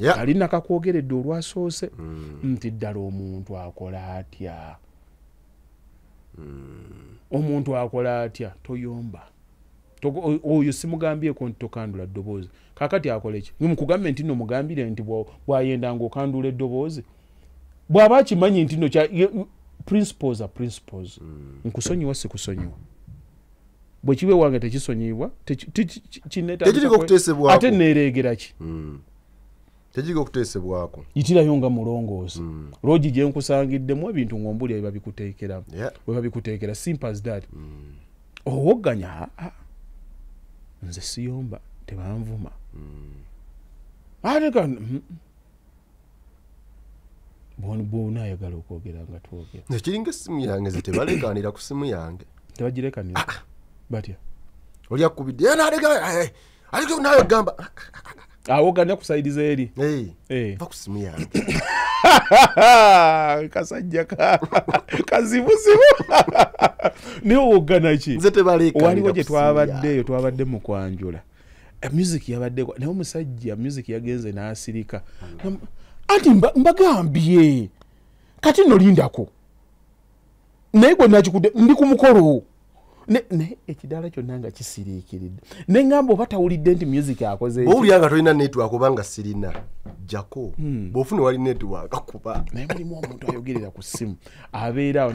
alina kakwogeredde olwasoose nti ddala omuntu akola atya omuntu akola atya toyomba oyo simugambyeko nti tokandula ddoboozi kakati akola eki mukugambye nti nno mugambire nti bwayendanga okandula eddoboozi bw'aba akimanyi nti nno principles are principles nkusonyiwa sikusonyiwa bwe kibe wange tekisonyiibwa ate neereegera ki tekigo kuteesebwako yitirayo nga mulongoosa loogi gye nkusangiddemu ebintu ng'ombuli bye babikuteekeramu bwe babikuteekera simple as that owogganya nze siyomba tebanvuma ate bw'onaayagala okwogera nga twogera ekiringa essimu yange ze tebalekanira ku simu yange tebagirekanira batya oli akubidde aleke nayo gamba awoganya kusaidiza eri va ku simu yange kasajja kazibuzibu naye owogana ki nze tebalekanira waliwo gye twabadde mu kwanjula music yabaddeko naye omusajja music yagenze n'asirika ati mbagambye kati nolindako naye gwe nakikudde ndi ku mukolo naye ekidaala kyonna nga kisiriikiridde ne ngamba oba tawulidde nti music akoze bw'owulira nga tolina network kubanga sirina jako bw'ofune wali network kuba naye mulimu omuntu ayogerera ku ssimu abeera awo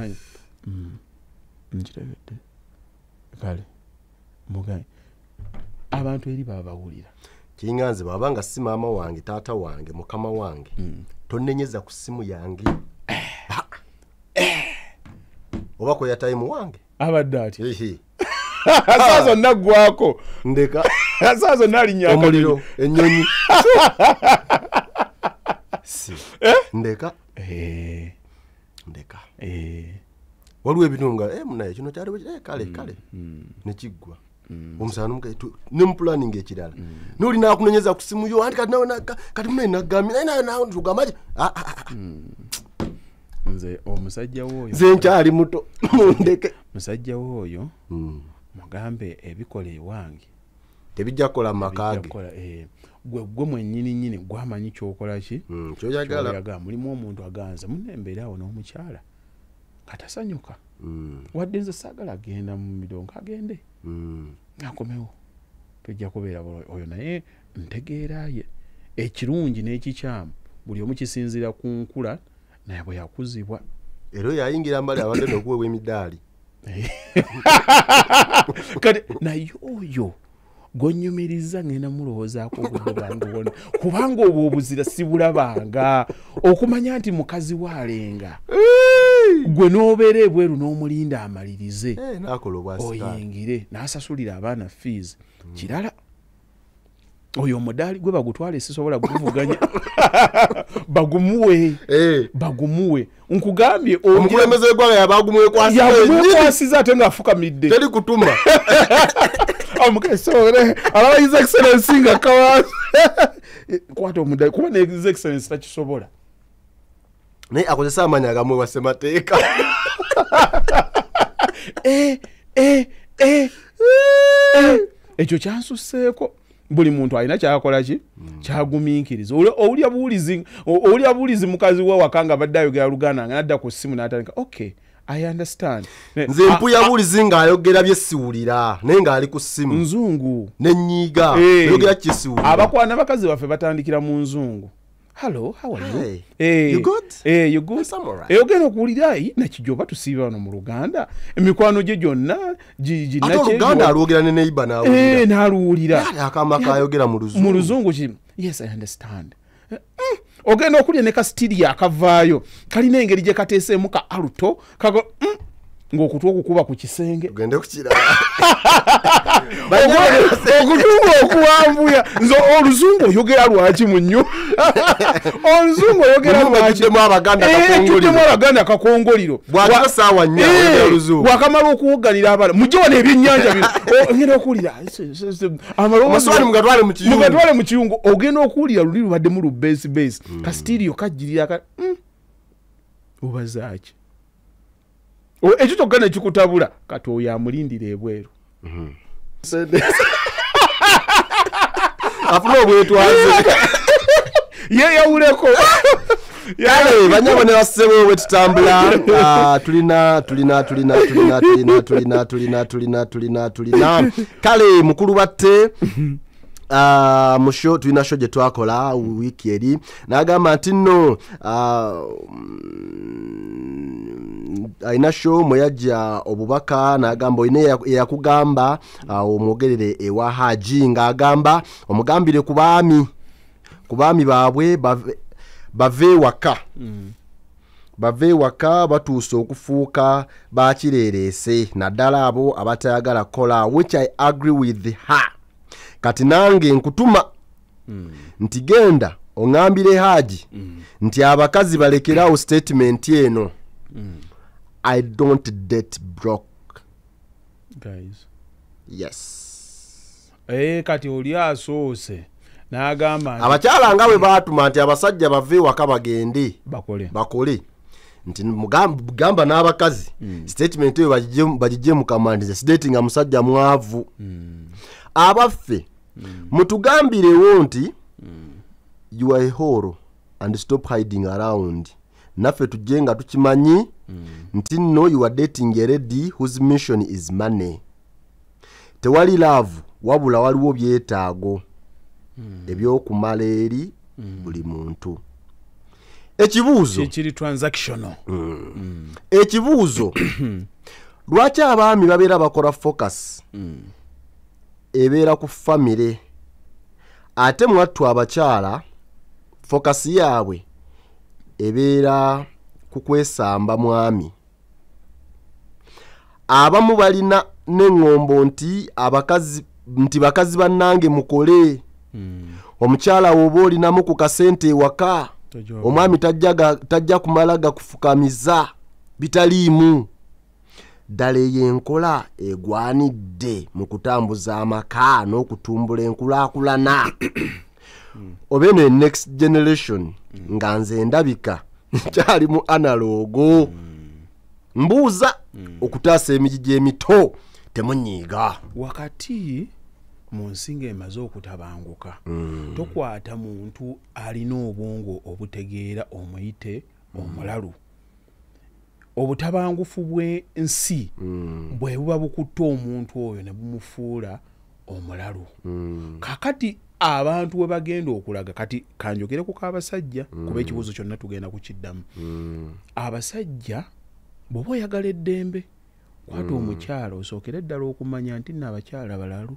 nkitegedde kale mugaye abantu eri baba bawulira kiringa nze bw'aba nga si maama wange taata wange mukama wange tonnenyeza ku ssimu yange oba kwe yatayimu wange abadde ati saa zonna ggwako ndeka saa zonna alinya omuliro ennyonyi ndeka waliwo ebitunga munaye kino kyaliwo kale nekiggwa omusana n'omugaito ne mupulaninga ekirala n'olina akunonyeza ku simu yo anti kati munaye nagambye naye tugamba ki nze omusajja w'oyo nze nkyali muto mundeke musajja w'oyo mugambe ebikola ewange tebijja kukola maka ge gwe mwennyini gwamanyi kyokola ki kyoyagala mulimu omuntu aganza munembeera awo n'omukyala katasanyuka wadde nze saagala agenda mu mirongo agende akomewo tujja kubeera oyo naye ntegeeraye ekirungi n'ekikyamu buli omu kisinziira ku nkula naye bwe yakuzibwa era yayingira mbali abadde n'okuweebwa emidaali kati naye oyo gonyumiriza ngenda mulowoozaako obudde bwange bwonna kubanga obwo obuzira sibulabanga okumanya nti mukazi waalenga gwe n'obeera ebweru n'omulinda amalirize oyingire n'asasulira abaana fees kirala oyo omudaali gwe bagutwala esisobola kuvuganya bagumuwe nkugambye omukulembeze gw'aga yabagumuwekwasiza ate ng'afukamidde teri kutuma omukesore alaba his excellency nga kawaasi kwata omudaali kuba ne his excellency takisobola naye akozesa amaanyi agamuwewa ssemateeka ekyo kyansusseeko buli muntu alina kyakola ki kyagumiikiriza owulya buwulizi mukazi we waka nga badde ayogera Luganda nga nadda ku ssimu n'atandika okay I understand nze mpuya buwulizi ng'ayogera bye siwulira naye ng'ali ku ssimu nzungu n'ennyiga ayogera kisiwulira abakwana bakazi baffe batandikira mu nzungu hello how are you you good you good ogenda okuwulira nakijoba tusiiba wano mu Luganda emikwano gye gyonna Luganda alwogera ne neighbor n'aluwulira akama kayogera mu luzungu yes I understand ogenda okulya ne kasitiri akavaayo kalina engeri gye kateeseemu ka aluto kago ng'okutwa okukuba ku kisenge ogende kukira okutunga okuwambuya nze oluzungu oyogera lwaki mu nnyo oluzungu oyogera lwakimu abaganda kakongoliro bw'atyo saawa nnya oluzungu wakamala okuwogganira abana mujje wano ebyennyanja bino ogenda okuwulira amaswali mugatwale mu kiyungu ogenda okuwulira luli lubaddemu lu base kasitiiriyo kajjirira obazaaki ekyo kyokka ne kikutabula kati oyo amulindira ebweru afuna obwetwaze ye yawuleko Yale banyabo ne basebo wetutambula tulina kale mukulu batte musho tulina show je twakola wiki eri nagamba nti nno aina show moyaja obubaka nagamba ine yakugamba omwogerere ewa Haji ngagamba omugambire kubami baabwe bave waka batuusa okufuuka bakirerese naddala abo abatayagala kola, which I agree with her. Kati nange nkutuma nti genda ongambire Haji nti abakazi balekerawo statement eno. I don't date broke guys. Yes. Kati oli asoose n'agamba abakyala nga bwe baatuma nti abasajja bave waka bagende bakole nti mugamba n'abakazi statement eyo bagijje mu kamandi sideti nga musajja mwavu abaffe mutugambirewo nti you are a hero and stop hiding around. Naffe tujje nga tukimanyi nti no you are dating a lady whose mission is money. Tewali love wabula waliwo byetaago ebyokumala eri buli muntu. Ekibuuzo kiri transactional. Ekibuuzo lwaki abaami babeera bakola focus ebeera ku family ate mwattu abakyala focus yaabwe ebeera ku kwesamba mwami. Abamu balina n'engombo nti bakazi bannange mukole. Omukyala woba olinamu ku kasente ewaka omwami tajja kumala gakufukamiza bitaliimu. Ddala y'enkola egwanidde mu kutambuza amaka n'okutumbula enkulaakulana. Oba eno next generation nga nze ndabika kyali mu analogo. Mbuuza okutaasa emigigi emito temunyiiga. Wakati mu nsinga emaze okutabanguka tokwata muntu alina obwongo obutegeera omuyite omulalu. Obutabangufu bw'ensi bwe buba bukutte omuntu oyo ne bumufuula omulalu. Kakati abantu we bagenda okulaga kati kanjogere ku kabasajja kuba ekibuuzo kyonna tugenda kukiddamu. Abasajja bw'oba oyagala eddembe kwata omukyala osookere eddala okumanya nti nno abakyala balalu.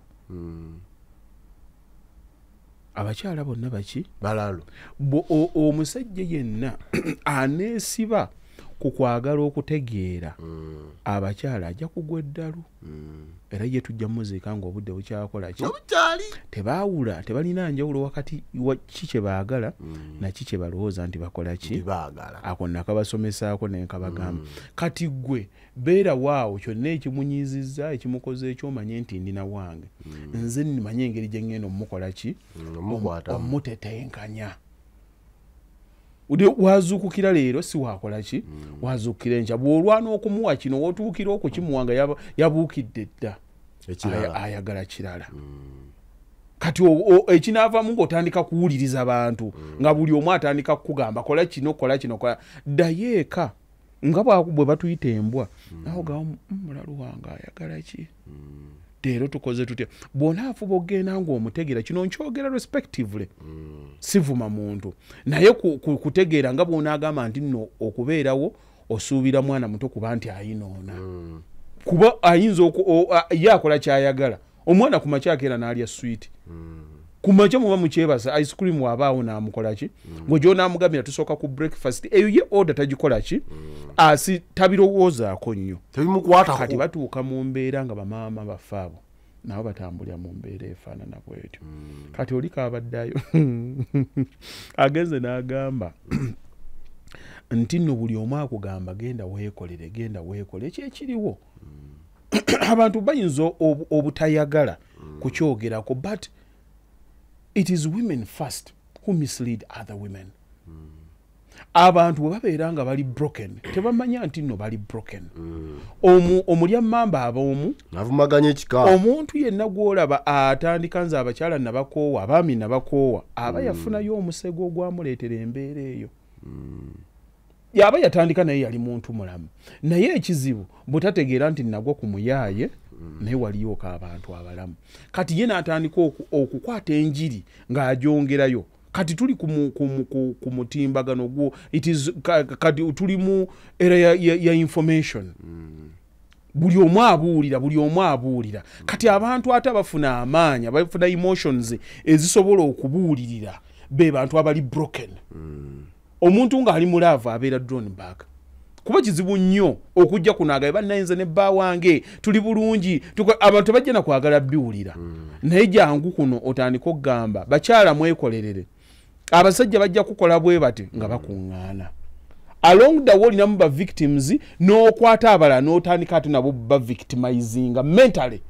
Abakyala bonna baki balalu. Omusajja yenna aneesiba ku kwagala okutegeera abakyala ajja kugwa eddalu. Era ye tujja muziika ng'obudde bukyakola ki tebaawula tebalina njawulo wakati ki kye baagala naki kye balowooza nti bakola ki ako nakabasomesaako nenkabagamba. Kati gwe beera waawo kyonna ekimunyizizza ekimukoze ekyomanye nti ndina wange nze nimanye engeri gye ngenda omukola ki omutetenkanya. Wazuukukira leero si wakola ki wazuukukira enkya bw'olwana okumuwa kino wootuukira okukimuwanga yabuukidde dda ayagala kirala. Kati ekinaavamu ng'otandika kuwuliriza abantu nga buli omu atandika kukugamba kola kino kola kino kola ddayo eka nga bwe batuyita embwa nawe gawa mulalu wange ayagala ki leero tukoze tutya. Bw'onaafuba okgenda ng'omutegeera kino nkyogera respectively sivuma muntu naye kutegeera nga bw'onaagamba nti nno okubeerawo osuubira mwana muto kuba nti ayinoona kuba ayinza ye akola kyayagala. Omwana ku makya akeera n'alya swiiti ku makya muba mukyebasa ice cream wabaawo n'amukola ki gwe gy'onaamugambira tusooka ku breakfast eyo ye order tagikola ki asi tabirowoozaako nnyo tebimukwatako. Kati batuuka mu mbeera nga bamaama baffe abo nabo batambulira mu mbeera efaanana bwetyo. Kati oli kaabaddayo agenze n'agamba nti nno buli omu akugamba genda weekole ekyekiriwo. Abantu bayinza obutayagala kukyogerako but it is women first who mislead other women. abantu bwe babeera nga bali broken tebamanya nti nno bali broken. Omulya mmamba ab'omu avumaganya ekika. Omuntu yenna gw'olaba atandika nze abakyala nabakoowa abaami nabakoowa aba yafunayo omusego ogwamuleetera embeera eyo. Yaba yatandika naye yali muntu mulamu. Naye ekizibu butategeera nti nagwa ku muyaaye naye waliyo abantu abalamu. Kati ye n'atandika okukwata enjiri ng'agyongerayo. Kati tuli ku mutimbagano gwo kati tuli mu era ya information. Buli omu abuulira. Kati abantu ate bafuna amaanya bafuna emotions ezisobola okubuulirira be bantu abali broken. Omuntu nga ali mulava abeera drawn back. Kuba kizibu nnyo okujja kunaaga banayinza ne bba wange tuli bulungi abantu bajja na kwagala biwulira. Naye jangu kuno otandika okugamba bakyala mwekolerere. Abasajja bajja kukola bwe bati nga bakuŋŋaana. Along the way olinamu ba victims n'okwata abala n'otandika ate nabo ba victimizinga mentally.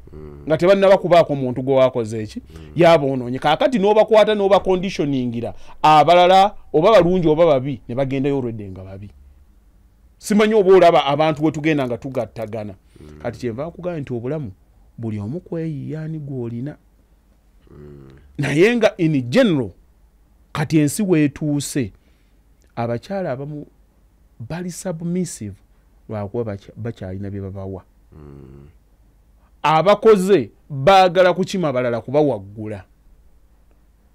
Nga tebannaba kubaako omuntu gwe wakoze eki yaboonoonye. Kaakati n'obakwata n'oba conditioningira abalala oba balungi oba babi ne bagendayo olwedde nga babi. Simanyi oba olaba abantu we tugenda nga tugattagana. Kati kyenva kugamba nti obulamu buli omu kweyiyaani gw'olina. Naye nga in general kati ensi weetuuse abakyala abamu bali submissive lwakuba bakyalina bye babawa. Abakoze baagala kukima balala kuba waggula.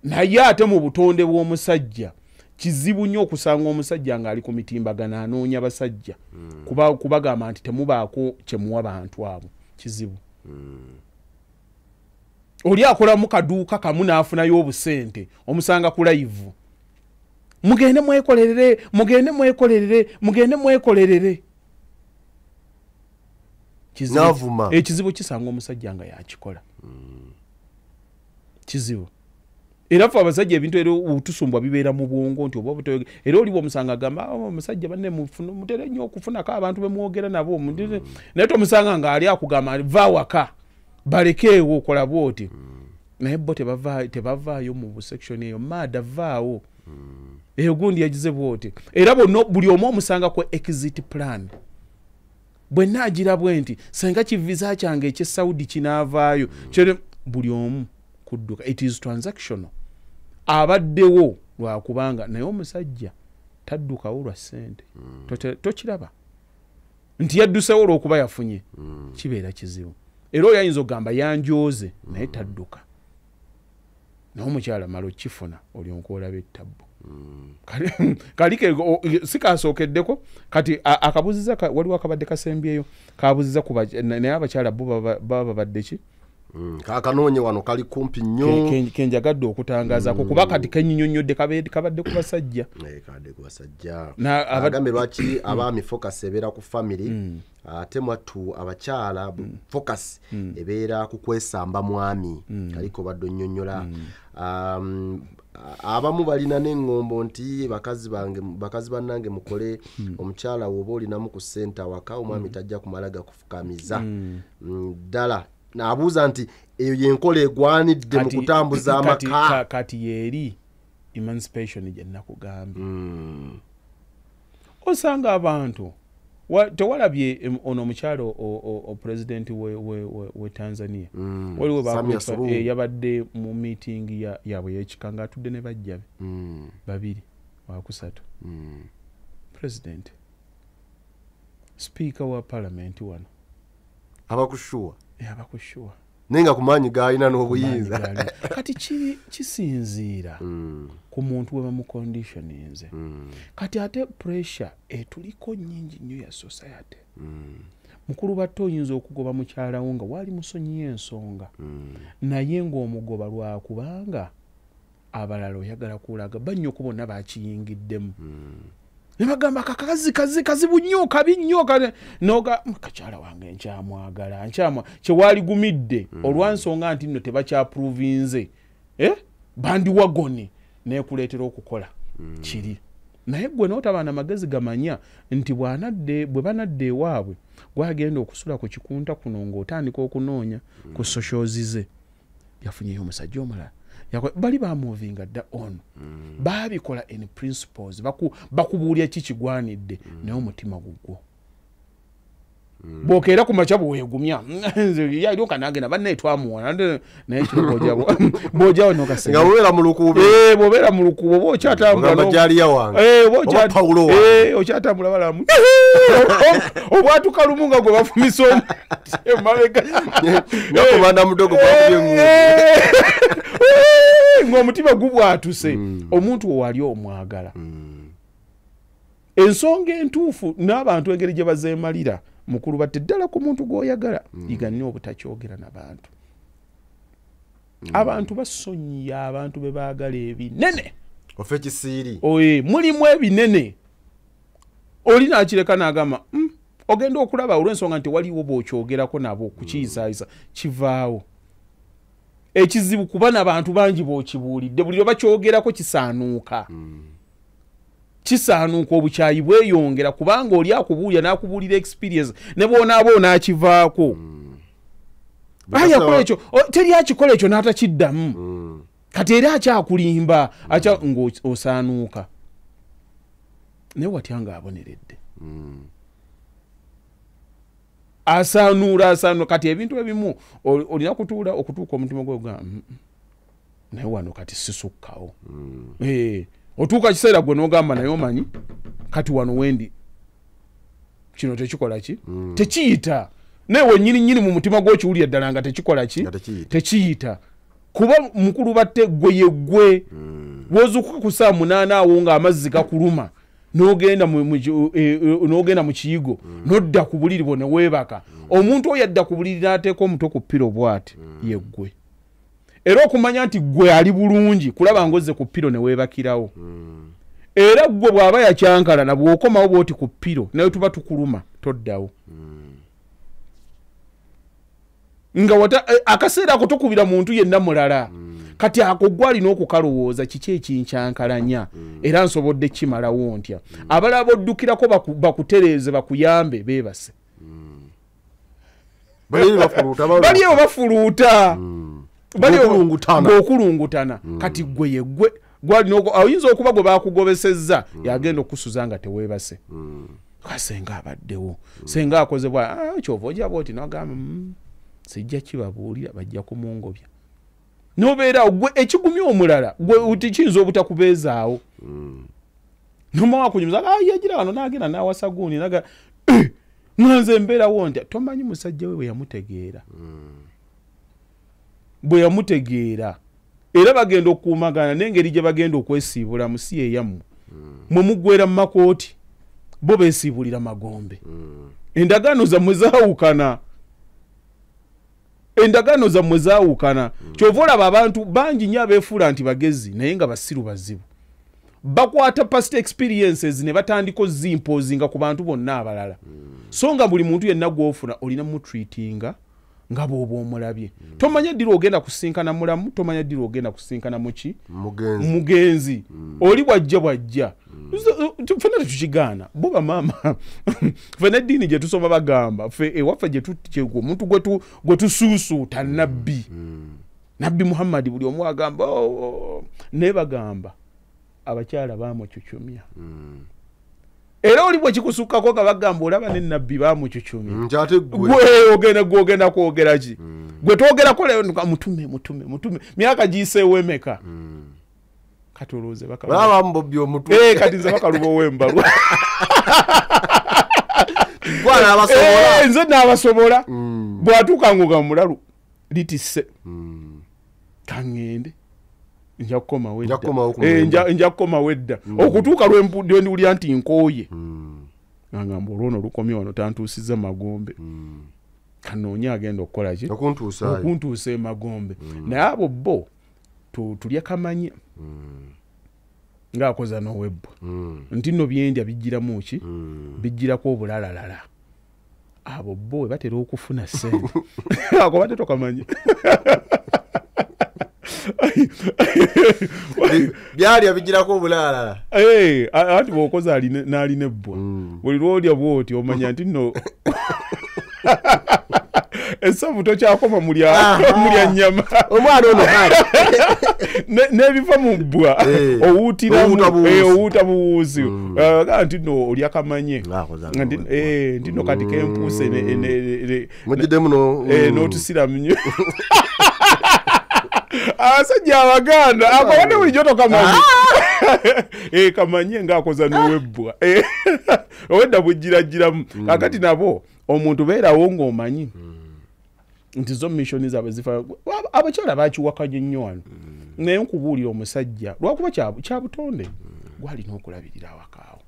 Naye ate mu butonde bw'omusajja kizibu nnyo okusanga omusajja ng'ali ku mitimbagano anoonya basajja kubagamba nti temubaako kyemuwa bantu abo kizibu. Oli akola mu kaduuka kamu n'afunayo obusente omusanga ku live. Mugende mwekolerere. Ekizibu kisanga omusajja nga yakikola. Kizibu. Era ffe abasajja ebintu era otusumbwa bibeera mu bwongo nti oba butoyege. Era oliwo omusanga agamba omusajja banne mutere nnyo okufunako abantu bemwogera nabo. Naye tomusanga ng'ali akugamba va waka balekeewo okola bwoti. Naye bo tebavaayo mu section eyo maada vaawo. Eyo gundi yagize bwoti. Era buli omu omusanga ku exit plan. Bwe naagira bwe nti senga kiviza kyange ekye Saudi kinaavaayo. Buli omu kudduka. It is transactional. Abaddewo lwakubanga naye omusajja taddukawo lwa ssente. Tokiraba nti yaddusewo olw'okuba yafunye. Kibeera kizibu. Era oyo ayinza okugamba yanjooze naye tadduka. Naye omukyala mala okifuna olyoka olaba ettabbu. Kalike sikasookeddeko kati akabuziza waliwo akabadde kasembyeyo kabuziza naye abakyala bo baba babadde ki? Kakanoonye wano kali kumpi nnyo. Kenjagadde okutangaazako kuba kati kenyinyonnyodde kabadde ku basajja. Kadde ku basajja. Agambe lwaki abaami focus ebeera ku family ate mwattu abakyala focus ebeera ku kwesamba mwami. Kaliko badde nnyonnyola. Abamu balina n'eŋŋombo nti bakazi bannange mukole omukyala woba olinamu ku ssente awaka omwami tajja kumala gakufukamiza. Ddala n'abuuza nti eyo yenkola egwanidde mu kutambuza amaka. Kati yeeri emancipation gye nakugambye. Osanga abantu tewalabye ono omukyalo o president we Tanzania waliwo yabadde mu meeting yaabwe y'ekika ng'atudde ne bajja be babiri wakusatu. President, speaker wa parliament wano abakushuwa nenga kumanyi gaalina n'obuyinza. Kati kisinziira ku muntu we bamuconditioninze. Kati ate pressure etuliko nnyingi nnyo ya society. Mukulu bato oyinza okugoba mukyala wo nga wali musonyiyo ensonga naye ng'omugoba lwakubanga abalala oyagala kulaga bannyo kubonna bakiyingiddemu. Ne bagamba kazibu nnyo kabi nnyo noga kakyala wange nkyamwagala kyewali gumidde olwansonga nti nno tebakyaprovinze bandi wagoni neekuleetera okukola kiri. Naye gwe n'otabaana magezi gamanya nti bwe banadde ewaabwe gwagenda okusula ku kikunta kuno ng'otandika okunoonya ku socials ze yafunyeyo omusajja omulala bali bamovinga dda ono babikola in principles bakubuulya kikigwanidde naye omutima gugwo bokeera ku maca bwegumya yaliwo kanagenda bannaye twamuwona naye kino bwojawo nokasenga bobeera mu lukuubo bobeera mu lukuubo okyatambula balamu obwatuka lumu nga gwe bafumisa omumabega nakomanda mudogo ng'omutima gubwatuse omuntu owali omwagala ensonga entuufu n'abantu engeri gye bazeemalira mukulu batte ddala ku muntu gw'oyagala yiga nnyo obutakyogera n'abantu abantu basonyiya abantu be baagala ebinene ofe kisiiri mulimu ebinene oli n'akireka n'agamba ogenda okulaba olw'ensonga nti waliwo bw'okyogerako nabo kukiyisaayisa kivaawo ekizibu kuba n'abantu bangi bw'okibuulidde buli lwe bakyogerako kisaanuuka obukyayi bweyongera kubanga oli akubuulya n'akubuulira experience ne bw'onaaba onaakivaako ekyo teri akikola ekyo n'atakiddamu kati era akyakulimba ng'osaanuuka naye watya ng'aboneredde asaanuula kati ebintu ebimu olina okutuuka omutima gwe ogamba naye wano kati sisukkawo otuuka kiseera gwe n'ogamba naye omanyi kati wano wendi kino tekikola ki tekiyita naye wennyini mu mutima gw'okiwulira ddala nga tekikola ki tekiyita kuba mukulu batte gwe yeggwe wozukuka ku saa 8 awo ng'amazzi gakuluma n'ogenda mu kiyigo n'odda ku buliri bwo ne weebaka omuntu oyo adda ku buliri n'ateeka omutwe ku ppiro bw'ati yeggwe era okumanya nti gwe ali bulungi kulaba ng'ozze ku ppiro ne weebakirawo era gwe bw'aba yakyankalana bw'okomawo bw'oti ku ppiro naye tuba tukuluma toddawo nga akaseera ako tokubira muntu yenna mulala kati ako gwe alina okukalowooza kiki ekinkyankalanya era nsobodde kimalawo ntya abalala boddukirako bakutereeze bakuyambe beebase bali eyo bafuluuta okulungutana kati gwe yeggwe oyinza okuba gwe bakugobesezza yagenda okusuza nga teweebase kasenga abaddewo senga akozebwa kyova ojaba oti nagamba sijja kibabuulira bajja kumungobya nobeera gwe ekigumya omulala gwe tikiyinza obutakubeezaawo nomawa kunyumiza yagira wano nagenda nawasa guuni naga nze mbeerawo ntya tomanyi musajja we bwe yamutegeera era bagenda okuumagana n'engeri gye bagenda okwesiibula mu si eyammwe mwe muggweera mu makooti bo beesiibulira magombe endagaano zammwe zaawukana kyova olaba abantu bangi nnyo abeefuula nti bagezi naye nga basiru bazibu bakwata past experiences ne batandika ozimpozinga ku bantu bonna abalala so nga buli muntu yenna gw'ofuna olina mutreatinga nga bw'oba omulabye tomanya ddira ogenda kusinkana mulamu tomanya ddira ogenda kusinkana muki mugenzi oli bwajja ffenna tetukigaana bo bamaama ffe n'eddiini gye tusoma bagamba ffe ewaffe omuntu gwe tusuusuuta nabbi Muhammadi buli omu agamba naye bagamba abakyala baamucucumya era oli bwe kikusukkako nga bagamba olaba ne nabbi baamucucumya gwe ogenda kwogera ki gwe twogerako leero mutume myaka giyiseewo emeka kati olowooze bakabambobbi omutwe kati nze bakaluba ow'embalwa nze n'abasobola bw'atuuka nga mulalu litisse kaŋŋende nja kukomawo edda okutuuka lwendiwulira nti nkooye agamba olwono lukomye wano tantuusizza magombe kanoonya agenda okukola ki okuntuusa emagombe naye abo bo tulya kamanye ng'akoza n'owebbo nti nno byendya bijjiramu ki bijjirako obulalalala abo bo we batera okufuna ssente ako bate tokamanye byalya bijirako obulalalala ati bw'okoza n'alina ebbwa buli lwolya bw'oti omanya nti nno Esavu tokyakoma mulya nyama. Omwana ono kale. Nebiva mu bbwa. Owuuta buwuzi. Nti no olya kamanye. Nti no kati kempuse mujide muno. N'otusira nnyo. Abasajja Abaganda akobadde bulijjo tokamanye. Kamanye ng'akoza n'owebbwa. Owedda bugiragiramu. Kakati nabo omuntu beerawo ng'omanyi nti zo missioni zaabwe zifa abakyala bakiwakanye nnyo wano. Naye nkubuulira omusajja lwakuba kya butonde gwalina okulabirira awakaawo.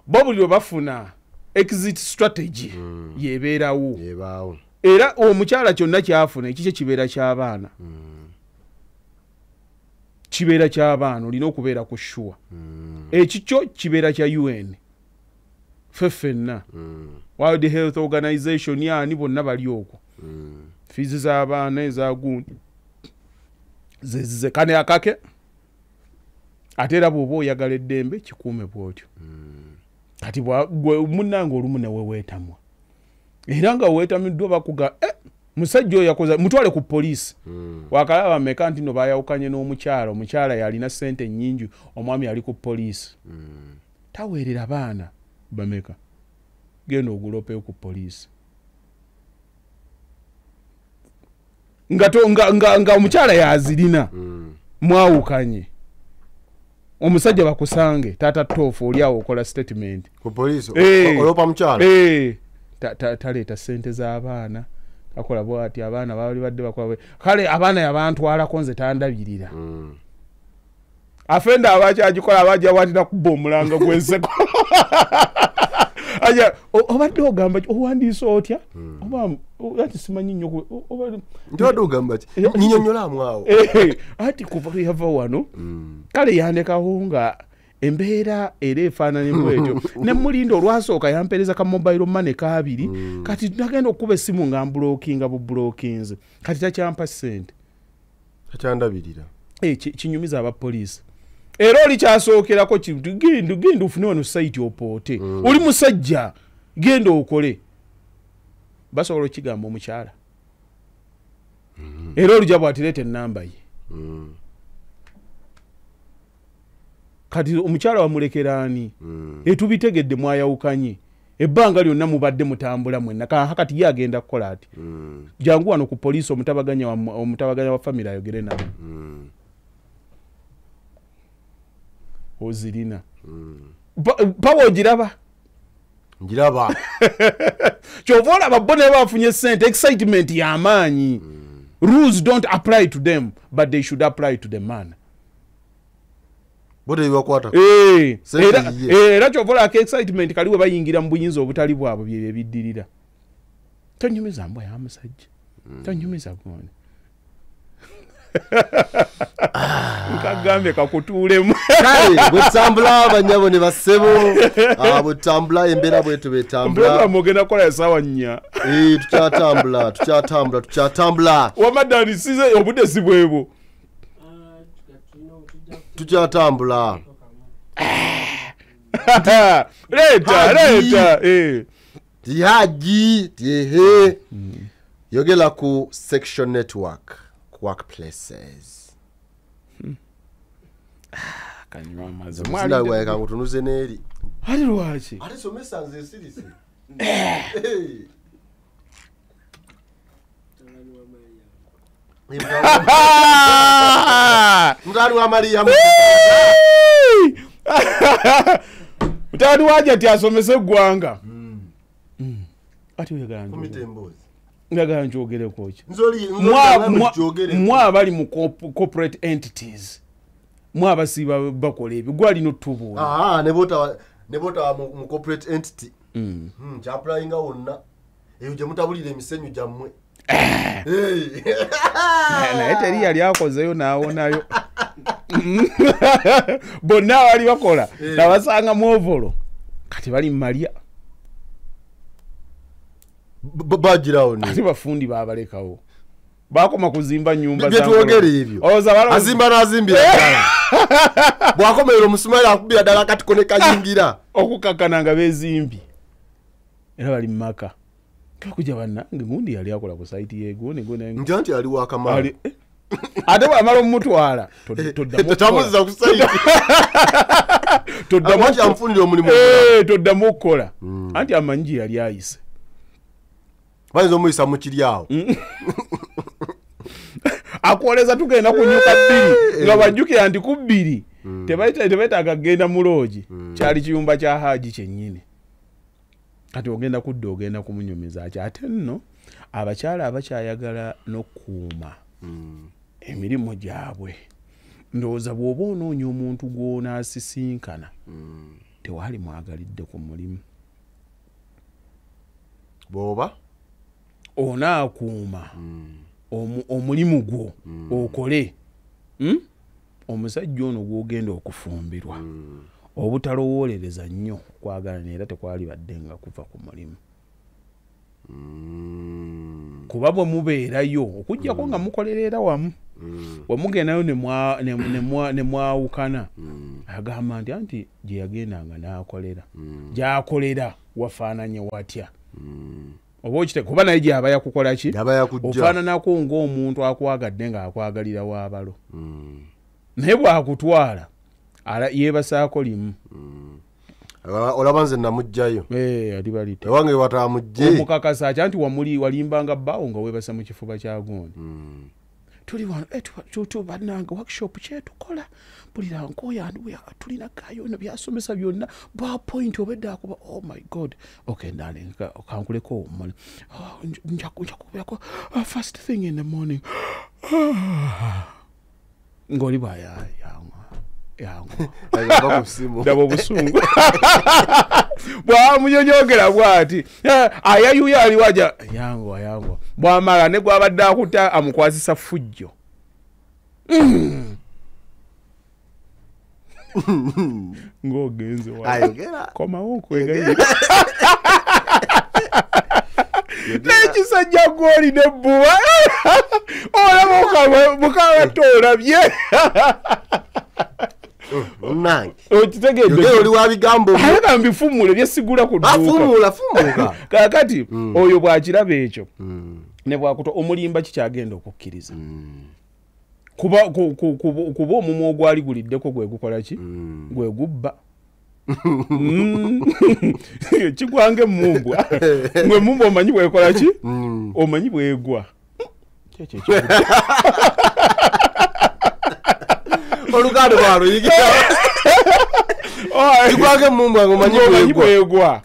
Bo buli lwe bafuna exit strategy yebeerawo. Era omukyala kyonna kyafuna ekikye kibeera ky'abaana. Kibeera ky'abaana olina okubeera ku sure. Ekikyo kibeera kya UN. Feffenna. World Health Organization yani bonna bali okwo. Fizi z'abaana ezagundi. Ze kane akake. Ate era bw'oba oyagala eddembe kikuume bw'otyo. Kati munnange olumu ne weeweetamwa. Era nga weetamiddwa bakuga musajja oyo yakoza mutwale ku poliisi. Wakalaba meka nti no bayawukanye n'omukyala. Omukyala yalina ssente nnyingi, omwami ali ku poliisi. Taweerera baana bameka. Genda ogulope ku poliisi. Nga omukyala yazirina. Mwawukanye. Omusajja bakusange tata tofu oli awo okola statement. Ku poliisi olopa mukyala. Taleeta ssente z'abaana. Akola bw'ati abaana baali badde bakola. Kale abaana yabantwalako nze tandabirira. Afenda abakyagikola abajja watina kubba omulanga gw'enseko. Aja obadde ogamba owandiise otya? Ati simanyi nnyo ntiwadde ogamba ki nyinyonnyolamu awo. Ati kuva yava wano kale yandekawo nga embeera era efaananye bwetyo. Ne Mulindo olwasooka yampeereza ka mobile money kaabiri. Kati nagenda okukuba essimu nga mbulookinga bubulookinze. Kati takyampa ssente. Takyandabirira. Kinyumiza abapoliisi. Era oli kyasookerako kintu genda ofune wano site opoote. Oli musajja genda okole. Basobola okigamba omukyala. Era olujja bw'atireeta ennamba ye. Kati omukyala wamulekera ani? Etubitegedde mwayawukanye. Ebbanga lyonna mubadde mutambula mwenna. Kati ye agenda kukola ati. Jangu wano ku poliisi omutabaganya wa family ayogere nabo. Ozirina. Pawo ogiraba? Njiraba. Kyova olaba bo ne bafunye ssente excitement y'amaanyi. Rules don't apply to them, but they should apply to the man. Bote bibakwata. Era kyova olaba excitement kali we bayingira mu buyinza obutali bwabwe bye biddirira. Tonyumiza mbwa ya musajja. Tonyumiza gwone. Nkagambe kakutuulemu. Kale bwetambula abanyabo ne basebo. Bwetambula embeera bwetu betambula. Mbega mugenda kola esaawa 4. Tukyatambula. Wamadani size obudde si bwebo. Tukyatambula. Leta. Tihaji. Yogela ku section network. Workplaces. Kanywa maze. Mwana weka ngutunuze neri. Ali lwaki? Ali somesa nze sirisi. Mutani wa Maria. Mutani waje ati asomese gwanga. Ati weganga. Kumitembozi. Ngaga njogere kochi. Mwa bali mu corporate entities. Mwa basiba bakola ebyo gwali no tubu. Nebota mu corporate entity. Applying wonna. Eyo je mutabulire emisenyu jammwe. Na eteri yali akozeyo nawonayo. Bonna bali bakola. Nabasanga mu ovolo. Kati bali Maria. Bajirawo ni. Ati bafundi babalekawo. Bakoma kuzimba nyumba zangu. Byetwogere hivyo. Azimba nazimbira ddala. Bwakomera omusumali akubira ddala kati koneka yingira. Okukakana nga bezimbi. Era bali maka. kakuja bannange gundi yali akola ku site ye gone nti ali wakamala ate bwamala omutwala tamuza ku site amfunire omulimu toddamu okukola anti amanyi yali ayise bayinza omuyisa mu kiri awo akwoleza tugenda kunyuka 2 nga bajjukira nti ku 2 tebaetaaga kgenda mu loogi kyali kiyumba kya Haji kyennyini kati ogenda kudda ogenda kumunyumiza ati ate nno abakyala abakyayagala n'okukuuma emirimu gyabwe ndowooza bw'oba onoonya omuntu gw'onaasisinkana tewali mwagalidde ku mulimu bw'oba onaakuuma omulimu gwo okole omusajja ono gw'ogenda okufumbirwa obutalowolereza nnyo okwagalana era tekwali badde nga kuva ku mulimu kuba bwe mubeerayo okuggyako nga mukolerera wamu wemugendayo ne mwawukana agamba nti gye yagendanga n'akolera gy'akolera wafaananye watya oba okite kuba naye gy'aba yakukola ki ofaananako ng'omuntu akwagadde ng'akwagalira waabalo naye bw'akutwala yeebasaako limu olaba nze namugjayo ati balite ewange watamugje omukakasa atya nti walimbanga bbaawo nga weebasa mu kifuba kya gundi tuli wano bannange workshop kyetukola bulira nkooyandiwe tulina kayono byasomesa byonna bapoint obedde akuba oh my god okay darling kankuleko omwana njakubirako first thing in the morning ng'oli bwayayangwa daba obusungu bwamunyonyogera bwati ayayuya aliwaja yangwa bwamala ne gwabadde akuta amukwasisa fujjo ng'ogenze komawo nkwegaye n'ekisajja gwoli nebbuba olaba mukawatolabye oli wa bigambo ayagala mbifumule byesigula ku dduuka kakati oyo bw'akiraba ekyo ne bwakuta omulimba kikyagenda okukkiriza kuba omumwa ogwali guliddeko gwe gukola ki gwe gubba kigwange emumbwa gwe emumbwa omanyi bwekola ki omanyi bwegwa oluganda lwaluyigira kigwange emumbwa ngomanyi bwegwa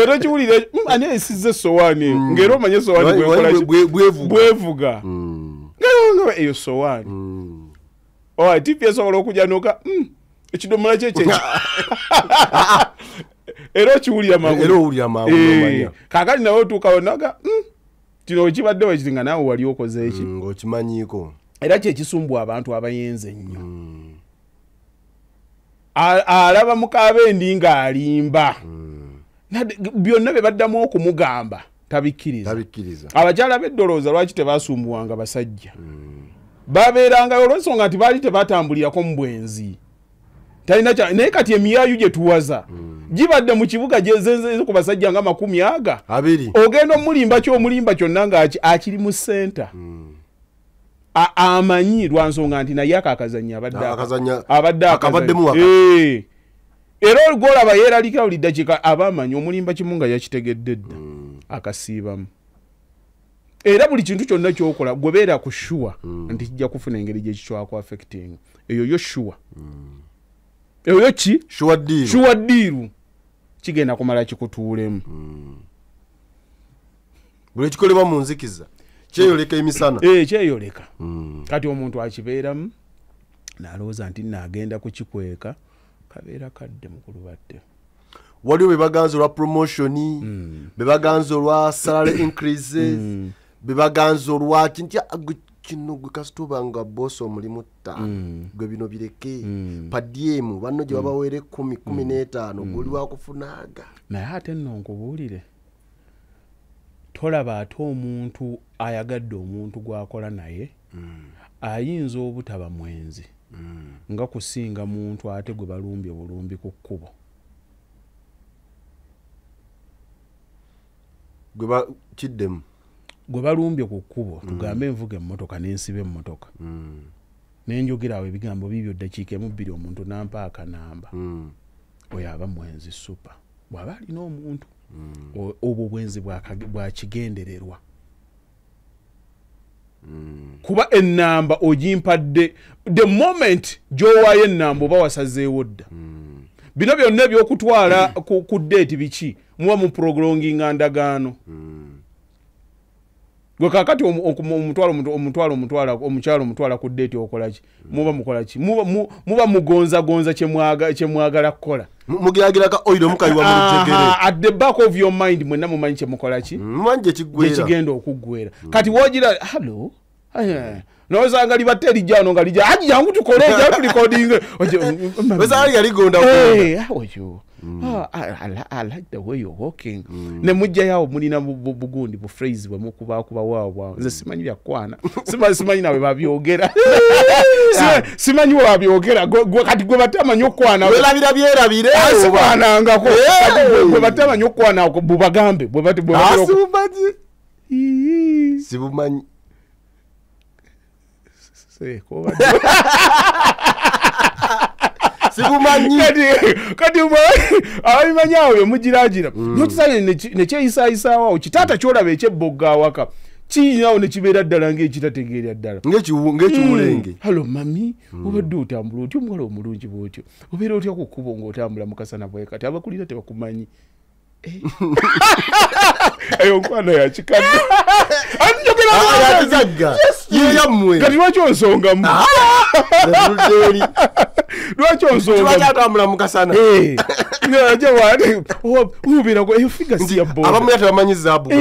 era kiwulire ani esize esowaani ng'era omanye esowaani bwevuga nga eyo sowaani tipi esobola okujja noka ekidomola kyekyo era okiwulira mangu kakati nawe otuukawo naga kino wekibadde wekiti nga naawe wali okoze eki ng'okimanyiiko era kyekisumbwa abantu abayenze ennyo alaba mukaabendi ng'alimba byonna bye baddamu okumugamba tabikkiriza abakyala b'eddolooza lwaki tebasumbuwanga basajja babeerangayo olw'ensonga nti baali tebatambulirako mu bwenzi talina naye kati emiyaayu gye tuwaza gibadde mu kibuga gyezenze ku basajja nga 20 ogenda omulimba kyomulimba kyonna ng'akiri mu senta amanyi lwa nsonga nti naye akakazanya abadde akabaddemu era olwolaba yeeralika buli ddakiika aba amanyi omulimba kimu nga yakitegedde dda akasiibamu era buli kintu kyonna kyokola gwe beera ku shuwa nti kijja kufuna engeri gyekikyaku affecting eyo yo shuwa eyo ki shuwa ddiiru kigenda kumala kikutuulemu buli kikolebwa mu nzikiza kyeyoleka emisana kyeyoleka kati omuntu akibeeramu n'alowooza nti naagenda kukikweka kabeera kadde mukulu badde waliwo bebaganza olwa promotioni bebaganza olwa salary increases bebaganza olwa kino gwe kasituba nga bosi omulimu gwe bino bireke padiemu banno gye babaweere 10-15 guli wakufunaaga naye ate nno nkubuulire tolaba ate omuntu ayagadde omuntu gwakola naye ayinza obutaba mwenzi nga kusinga muntu ate gwe balumbye bulumbi ku kkubo gwe kiddemu gwe balumbye ku kkubo tugambe envuga emmotoka n'ensiba emmotoka nenjogera awo ebigambo bibyo ddakiika emu bbiri omuntu nampa akanamba oyo aba mwenzi super bw'aba alina omuntu obwo bwenzi bwakigendererwa kuba ennamba ogimpadde the moment gy'owaayo ennamba oba wasazeewo dda bino byonna ebyokutwala ku ddeeti biki muba mu prolonginga ndagaano gwe kakati omukyalo omutwala ku ddeeti okolaki muba mukolaki muba mugonzagonza kyemwagala kukola mugiragiraka oiro mukayiwa mu lujegere at the back of your mind mwenna mumanyi kyemukolaki manje kyekigenda okuggwera kati wogira hallo nozanga libatte elijjano nga lija jangu tukole jangu tulikodinge wezali yaligonda how you I like the way you're walking ne mujja yawo mulina bugundi bu phrase bwe mukuba waawo nze simanyi byakwana simanyi nawe babyogera simanyi wabyogera kati gwe batamanyi okwana welabira byerabire sikwanangako gwe batamanyi okwana bubagambe sibumanyi sibumanyi kati ababimanyi awo byemugiragira nokisanye nekyeyisayisaawo kitata kyolaba ekyebboga awaka kiyinawo nekibeera ddala ng'ekitategeerya ddala ng'ekiwulenge halo mami obadde otambula otyo omuwala omulungi bwotyo obeera otya ku kkubo ng'otambula mukasana bwe kati abakulira tebakumanyi eyo nkwano yakikadde kati lwaki onsongamu lwaki onsongamuatambula mukasana ubirako eyo figa si ya boda abamu tebamanyi zaabu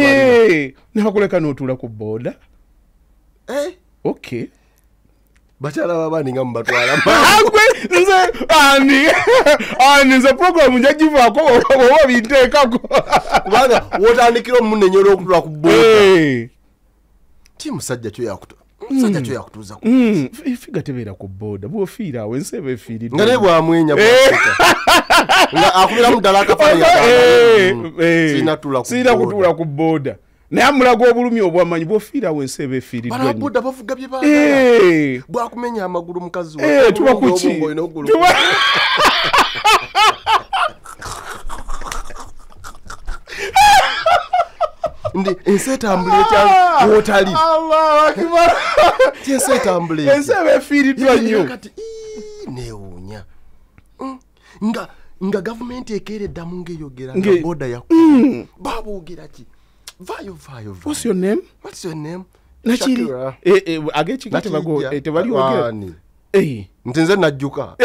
nabakuleka n'otuula ku boda okay bakyala babaninga mubatwala nze programu njagivaako oba binteekako kubanga wotandikira omunenyera okutula ku boda ti musajja kyoyakutuuza figa tebeera ku boda bwofiira awo ensi eba efiiridde nga ne bwamwenya nga akubira mu ddala akafaanyi siina kutuula ku boda naye amulaga obulumi obwamanyi bwofiirawo ensi eba efiiriddeboda bavuga bye baagala bwakumenya amagulu mukazi tuba kuki ndi ensi etambula etya wotali ensi etambula ensi eba efiiriddwa nnyo kati neewuunya nga gavumenti ekeereddamu ng'eyogera nga boda yakulu baboogera ki vayo what's your name nakiri agechika tebaliogera nti nze najjuka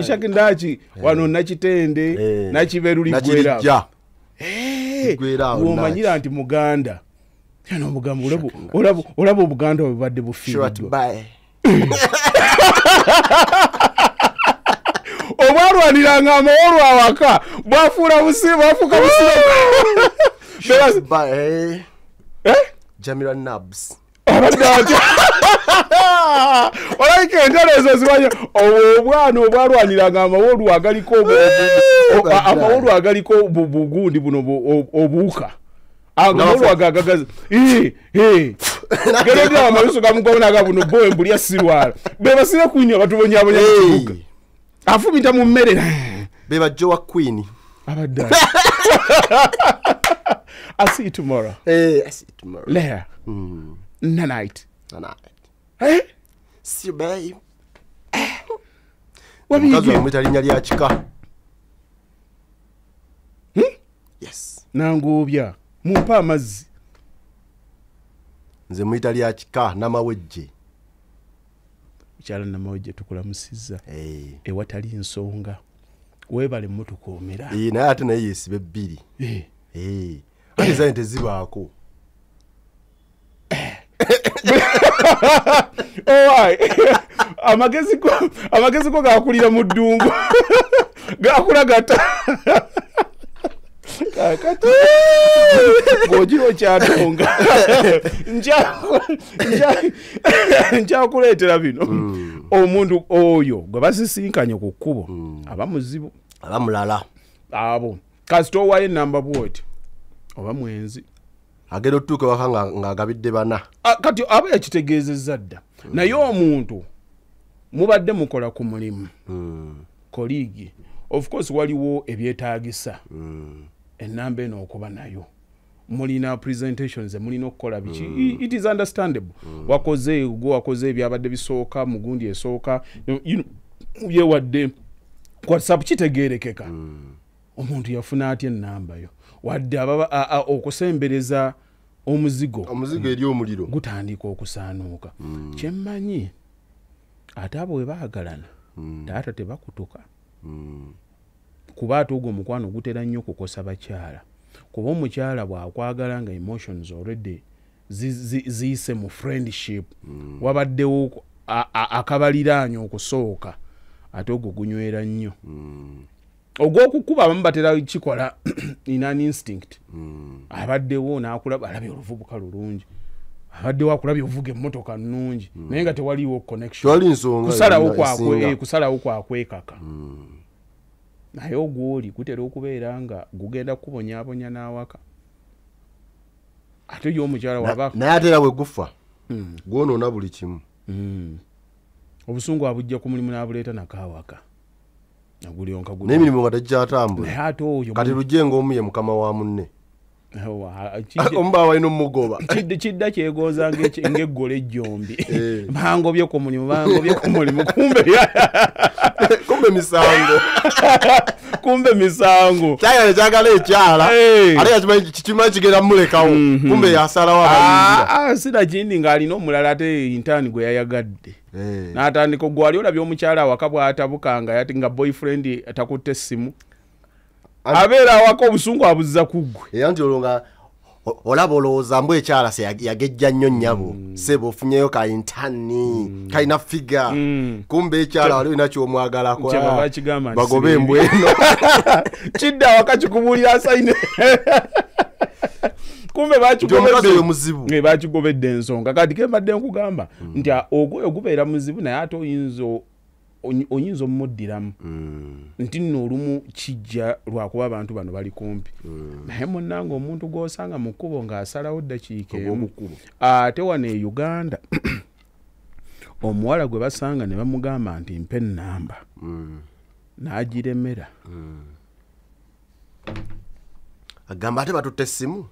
shakinachi wano nakitende nakiberu ligwera womanyira nti muganda yana obugambo olaba obuganda bwebadde bufiiriddwa obwalwaniranga amawolu awaka bwafuuka busiro Jamila Nabs abadde atya olabika entalo ezo zimanya obwana obwalwaniranga amawolu agaliko bugundi buno obuuka amawolu agagagaza geredde amalusu gamugonaga buno boembulya sirwala bebasire kwini abatubonyabonya mukibuga afumita mu mmere beba Joa Queen abadde I see you tomorrow. I see you tomorrow. Later. Night. See you, babe. What are you doing? Mutalinya lya chika. Yes. Nangobya. Mumpa amazzi. Nze mwita lya chika namawejje. Mukyala namawejje tukulamusizza. Ewatali nsonga. Webale mutukoomera. Naye ate naye yesibe bbiri. Ate zante zibaako. Amagezi ko gakulira mu ddungu. Gakula gata. Kakati. Gojiro kyatonga. Nja kuleetera bino. omuntu oyo gwe basisinkanye ku kkubo aba muzibu abamulala abo kasita owayo enamba bwoti oba mwenzi agenda otutuuka waka ng'agabidde bana kati aba yakitegeezezza dda naye omuntu mubadde mukola ku mulimu koligi of course waliwo ebyetaagisa enamba eno okuba nayo mulina presentations mulina okukola biki it is understandable wakoze ebyabadde bisooka mugundi esooka yewadde whatsapp kitegeerekeka omuntu yafuna atya enamba yo wadde okusembereza omuzigo eri omuliro gutandika okusaanuuka kyemmanyi ate abo we baagalana taata tebakutuka kuba ate ogwo omukwano gutera nnyo okukosa bakyala kuba omukyala bw'akwagala nga emotions already ziyise mu friendship wabaddewo akabaliraanya okusooka ate ogwo gunywera nnyo ogw'okukuba abamu batera kikola in an instinct abaddewo n'akulaba alabye oluvubuka lulungi abaddewo akulabye ovuga emmotoka nnungi naye nga tewaliiwo connection kusalawo kwakwekaka naye ogwoli gutera okubeera nga gugenda kubonyaabonya n'awaka ate y'omukyala waba naye ate era bwe gufa gwonoona buli kimu obusungu abujja ku mulimu n'abuleeta nakawaka n'emirimu nga tekikyatambula naye ate oyo kati lujje ng'omu ye mukama wa munne omuba walina omugoba kidda kyegonza ng'eggole ejjombi bangobye ku mulimu kumbe misango kyagala ekyagala ekyala ate kikimanyi kigenda mulekawo kumbe yasalawo abayingira sira kindi ng'alina omulala ate intaani gwe yayagadde n'atandika gwali olabye omukyala awaka bw'atabukanga yati nga boyfriend takutte essimu abeera awaka obusungu abuzza kuggwe era nti olwo nga olaba olowooza mbu ekyala yagejja nnyo nnyabo seba ofunyeyo ka intani kalina figa kumbe ekyala wali olina kyomwagalako bagobe embw eno kidda awaka kikubuulira asayine kumbe bakigobedde ensonga kati kembadde nkugamba nti ogwoyo gubeera muzibu naye ate oyinza omumuddiramu nti nno olumu kijja lwakuba abantu bano bali kumpi naye munnanga omuntu gw'osanga mu kkubo ng'asalawo ddakiika emu ate wano e Uganda omuwala gwe basanga ne bamugamba nti mpa ennamba n'agiremera agamba ate batutte essimu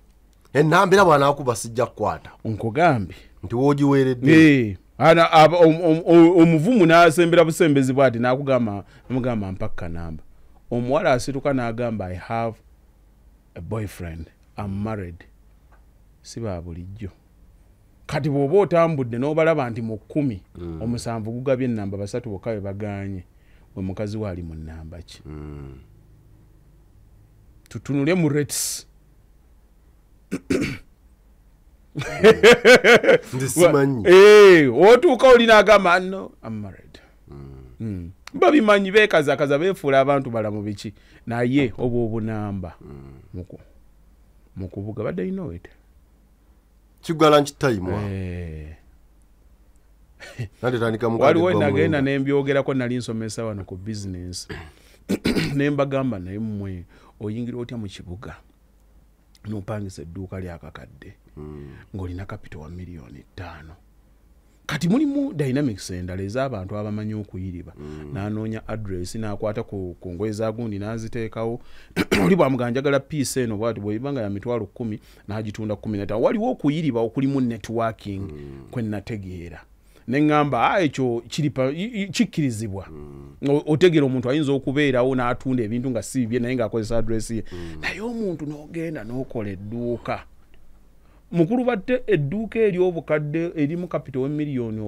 ennamba era bw'anaakuba sijja kukwata nkugambye nti woogiweeredde omuvumu n'asembera busembezi bwati n'akugamba mpaka namba omuwala asituka n'agamba I have a boyfriend, I'm married. Si ba bulijjo kati bw'oba otambudde n'obalaba nti mu 10 omusanvu gugabye ennamba 3 bokka be baganye we mukazi waali mu nnamba ki tutunule mu rates otuuka olina agamba no I'm married babimanyi beekazakaza beefuula abantu balamu biki naye oba obunamba mu kuvuga badde inowete kigwala nkitayimwa waliwo nagenda nembyogerako nali nsomesa wano ku bizinensi nembagamba naye mmwe oyingira otya mu kibuga nopangisa edduuka lyakakadde ng'olina kapito wa $5 million kati mulimu dynamics endala ez'abantu abamanyi okuyiriba n'anoonya address n'akwata ku ngoye za gundi n'aziteekawo oli bwamugamba njagala piece eno bwati bw'eba nga ya $10,000 n'agitunda 15 waliwo okuyiriba okulimu networking kwe nategeera neŋŋamba ekyo kikkirizibwa otegera omuntu ayinza okubeerawo n'atunda ebintu nga si bibye naye ng'akozesa address ye naye omuntu n'ogenda n'okola edduuka mukulu batte edduuka ery'obukadde erimu kapito $5 million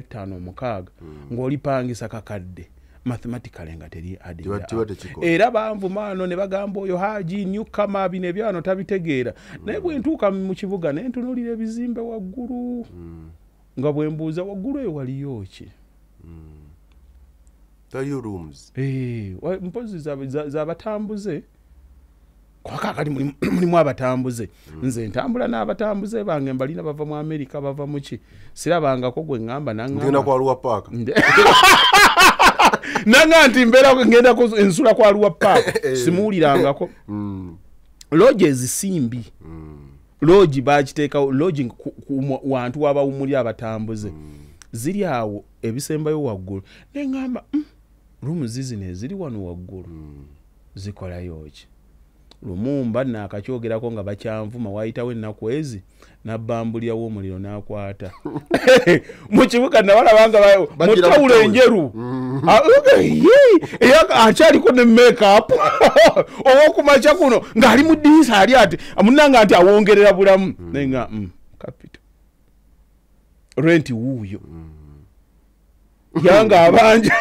6 ng'olipangisa kakadde mathematically nga teri adira era banvumaano ne bagamba oyo haji newcomer bino ebyano tabitegeera naye bwe ntuuka mu kibuga ne ntunuulira ebizimbe waggulu nga bwe mbuuza waggulu eyo waliyo ki taliyo rooms mpozi z'abatambuze kwakakati mulimu abatambuze nze ntambula n'abatambuze bange mbalina bava mu America bava muki sirabangako gwe ngamba ngenda kwa Arua Park nanga nti mbeera ngenda ensula kwa Arua Park simuwulirangako lodge ezisimbi lodge bakiteeka lodging ku wantu abawumuli abatambuze ziri awo ebisembayo waggulu nengamba rumu zizino eziri wano waggulu zikolayo ki Lumumba nakakyogerako nga bakyanvuma wayitawo ennaku ezi nabbambulyawo omuliro n'akwata mu kibuga nawalabanga mutawulo enjeru akyaliko ne make-up owokumakya kuno ng'ali mu ddiisa ali ati munanga nti awongerera bulamu nenga kapita renti wuuyo yanga abanja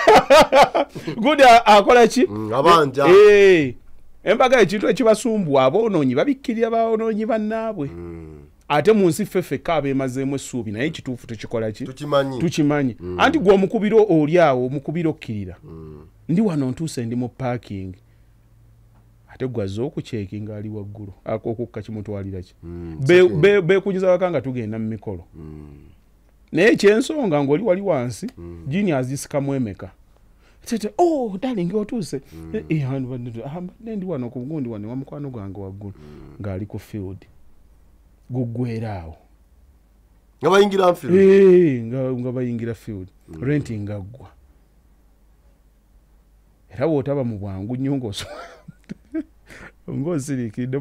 gudi akola ki abanja embaga ekintu ekibasumbu aboonoonyi babikkirira bawonoonyi bannaabwe ate mu nsi ffeffe kaaba emazeemu essuubi naye ekituufu tukikola ki tukimanyi anti gwe omukubiro oli awo omukubiro okkirira ndi wano ntuuse ndi mu parking ate gwazze okucekinga ali waggulu okukka kimutwalira ki beekunyiza waka nga tugenda mu mikolo naye ekyensonga ng'oli wali wansi jini azisikamu emeka tete darling otuuse ndi wano ku gundi wano wa mukwano gwange waggulu ng'ali ku field guggweeraawo nga bayingira field renti ngaggwa era bw'otaba mu bwangu nnyo ng'osiriikidde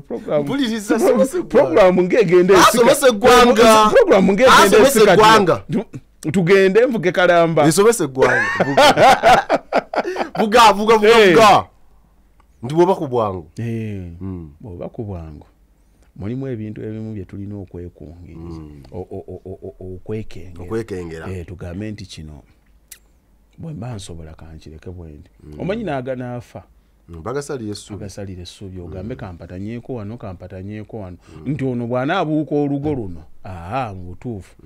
programu ng'egenda eggwanga tugende nvuge kalamba esomese eggwanga vuga ndi bwoba ku bwangu bwoba ku bwangu mulimu ebintu ebimu bye tulina okwekungiriza okwekengera tugambe nti kino bwe mba nsobola kankireke bwendi omanyi naafa bagasalira essuubi ogambe kampatanyeeko wano nti ono bw'anaabuuka olugo luno mu butuufu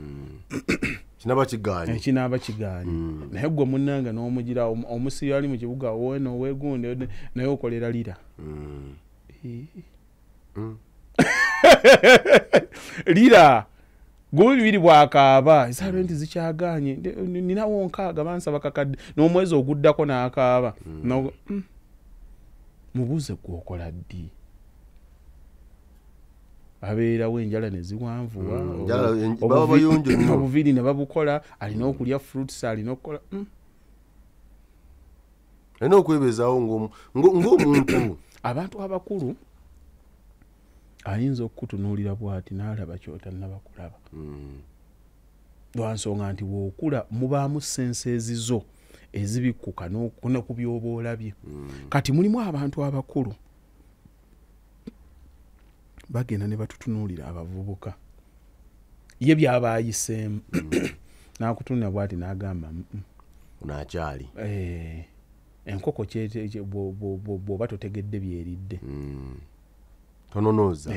kinaaba kiganye naye gwe munnanga n'omugira omusiyo ali mu kibuga weno weegunde naye okolera lira lira gwe bibiri bw'akaaba esaalo nti zikyaganye ninawo nkaaga bansaba kakadde n'omwezi oguddako n'akaaba mubuuze gwokola ddi abeerawo enjala ne ziwanvuwa obuviri ne babukola alina okulya fruits alina okukola alina okwebeezaawo ng'omuntu abantu abakulu ayinza okukutunuulira bw'ati n'alaba ky'otannaba kulaba lwa nsonga nti bw'okula mubaamu sense ezizo ezibikkuka ne ku by'oba olabye kati mulimu abantu abakulu bagenda ne batutunuulira abavubuka ye byaba ayiseemu n'akutunula bw'ati n'agamba naakyali enkoko bw'oba totegedde byeridde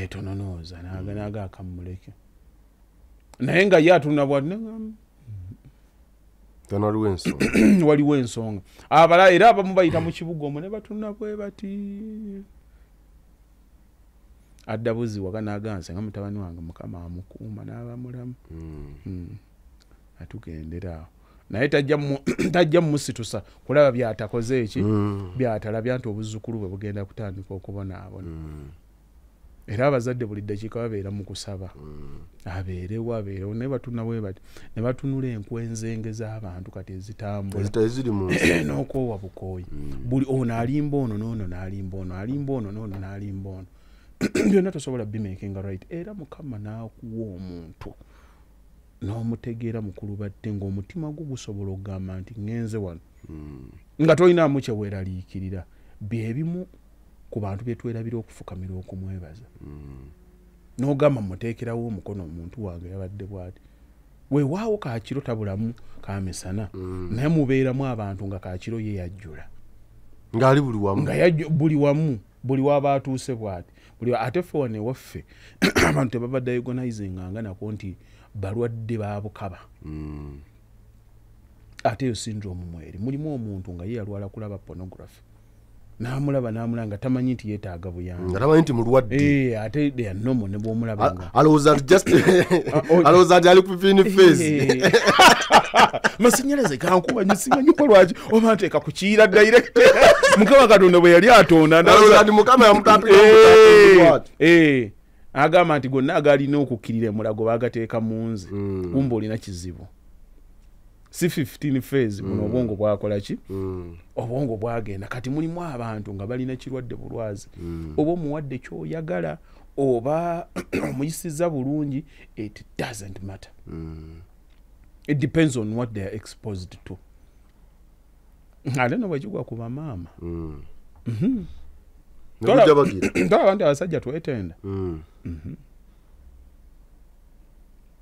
tononooza n'aga akammuleke naye nga ye atunula bw'ati waliwo ensonga abala era abamu bayita mu kibuga omwo ne batunula bwe bati adda buzi waka n'aganse nga mutabani wange mukama amukuuma n'abamulamu atugendera awo naye tajja musitusa kulaba byatakoze eki byatalabya nti obuzzukulu bwe bugenda kutandika okubonaabona era abazadde buli ddakiika babeera mu kusaba abeerewo naye batunula bwe bati ne batunula enkwenzenge z'abantu kati ezitambula n'okoowa bukooyi buli ono alimba ono n'ono n'alimba ono alimba ono n'ono n'alimba ono byonna tosobola bimakinga right era mukama n'akuwa omuntu n'omutegeera mukulu badde ng'omutima gwo gusobola okugamba nti ngenze wano nga tolinaamu kyeweeraliikirira byebimu ku bantu bye twerabira okufukamira okumwebaza n'ogamba muteekerawo omukono omuntu wange yabadde bw'ati weewaawo kaakiro tabulamu kaamisana naye mubeeramu abantu nga kaakiro ye yajjula ng'ali buli wamu buli waba atuuse bw'ati ate ffe wane waffe abantu tebaba diagonizinganga nako nti balwadde babukaba ate yo syndrome mweri mulimu omuntu nga ye yalwala kulaba pornography n'amulaba n'amulanga tamanyi nti yeetaaga buyambi nga tamanyi nti mulwadde ate ya nomo ne bw'omulaba nga alowooza nti ali kupipini fezi masannyalaze gankuba nyo simanyi ko lwaki oba nteeka ku kiira direct mukama katonda bwe yali atonda alowooza nti mukama yamutapika agamba nti gonna agalina okukkirira emulago baagateeka mu nze kumba olina kizibu si 15 phase muno obwongo bwakola ki obwongo bwagenda kati mulimu abantu nga balina kirwadde bulwazi oba omuwadde kyoyagala oba omuyisiza bulungi it doesn't matter it depends on what they are exposed to ate no bwekigwa ku bamaama tolaba nti abasajja twetenda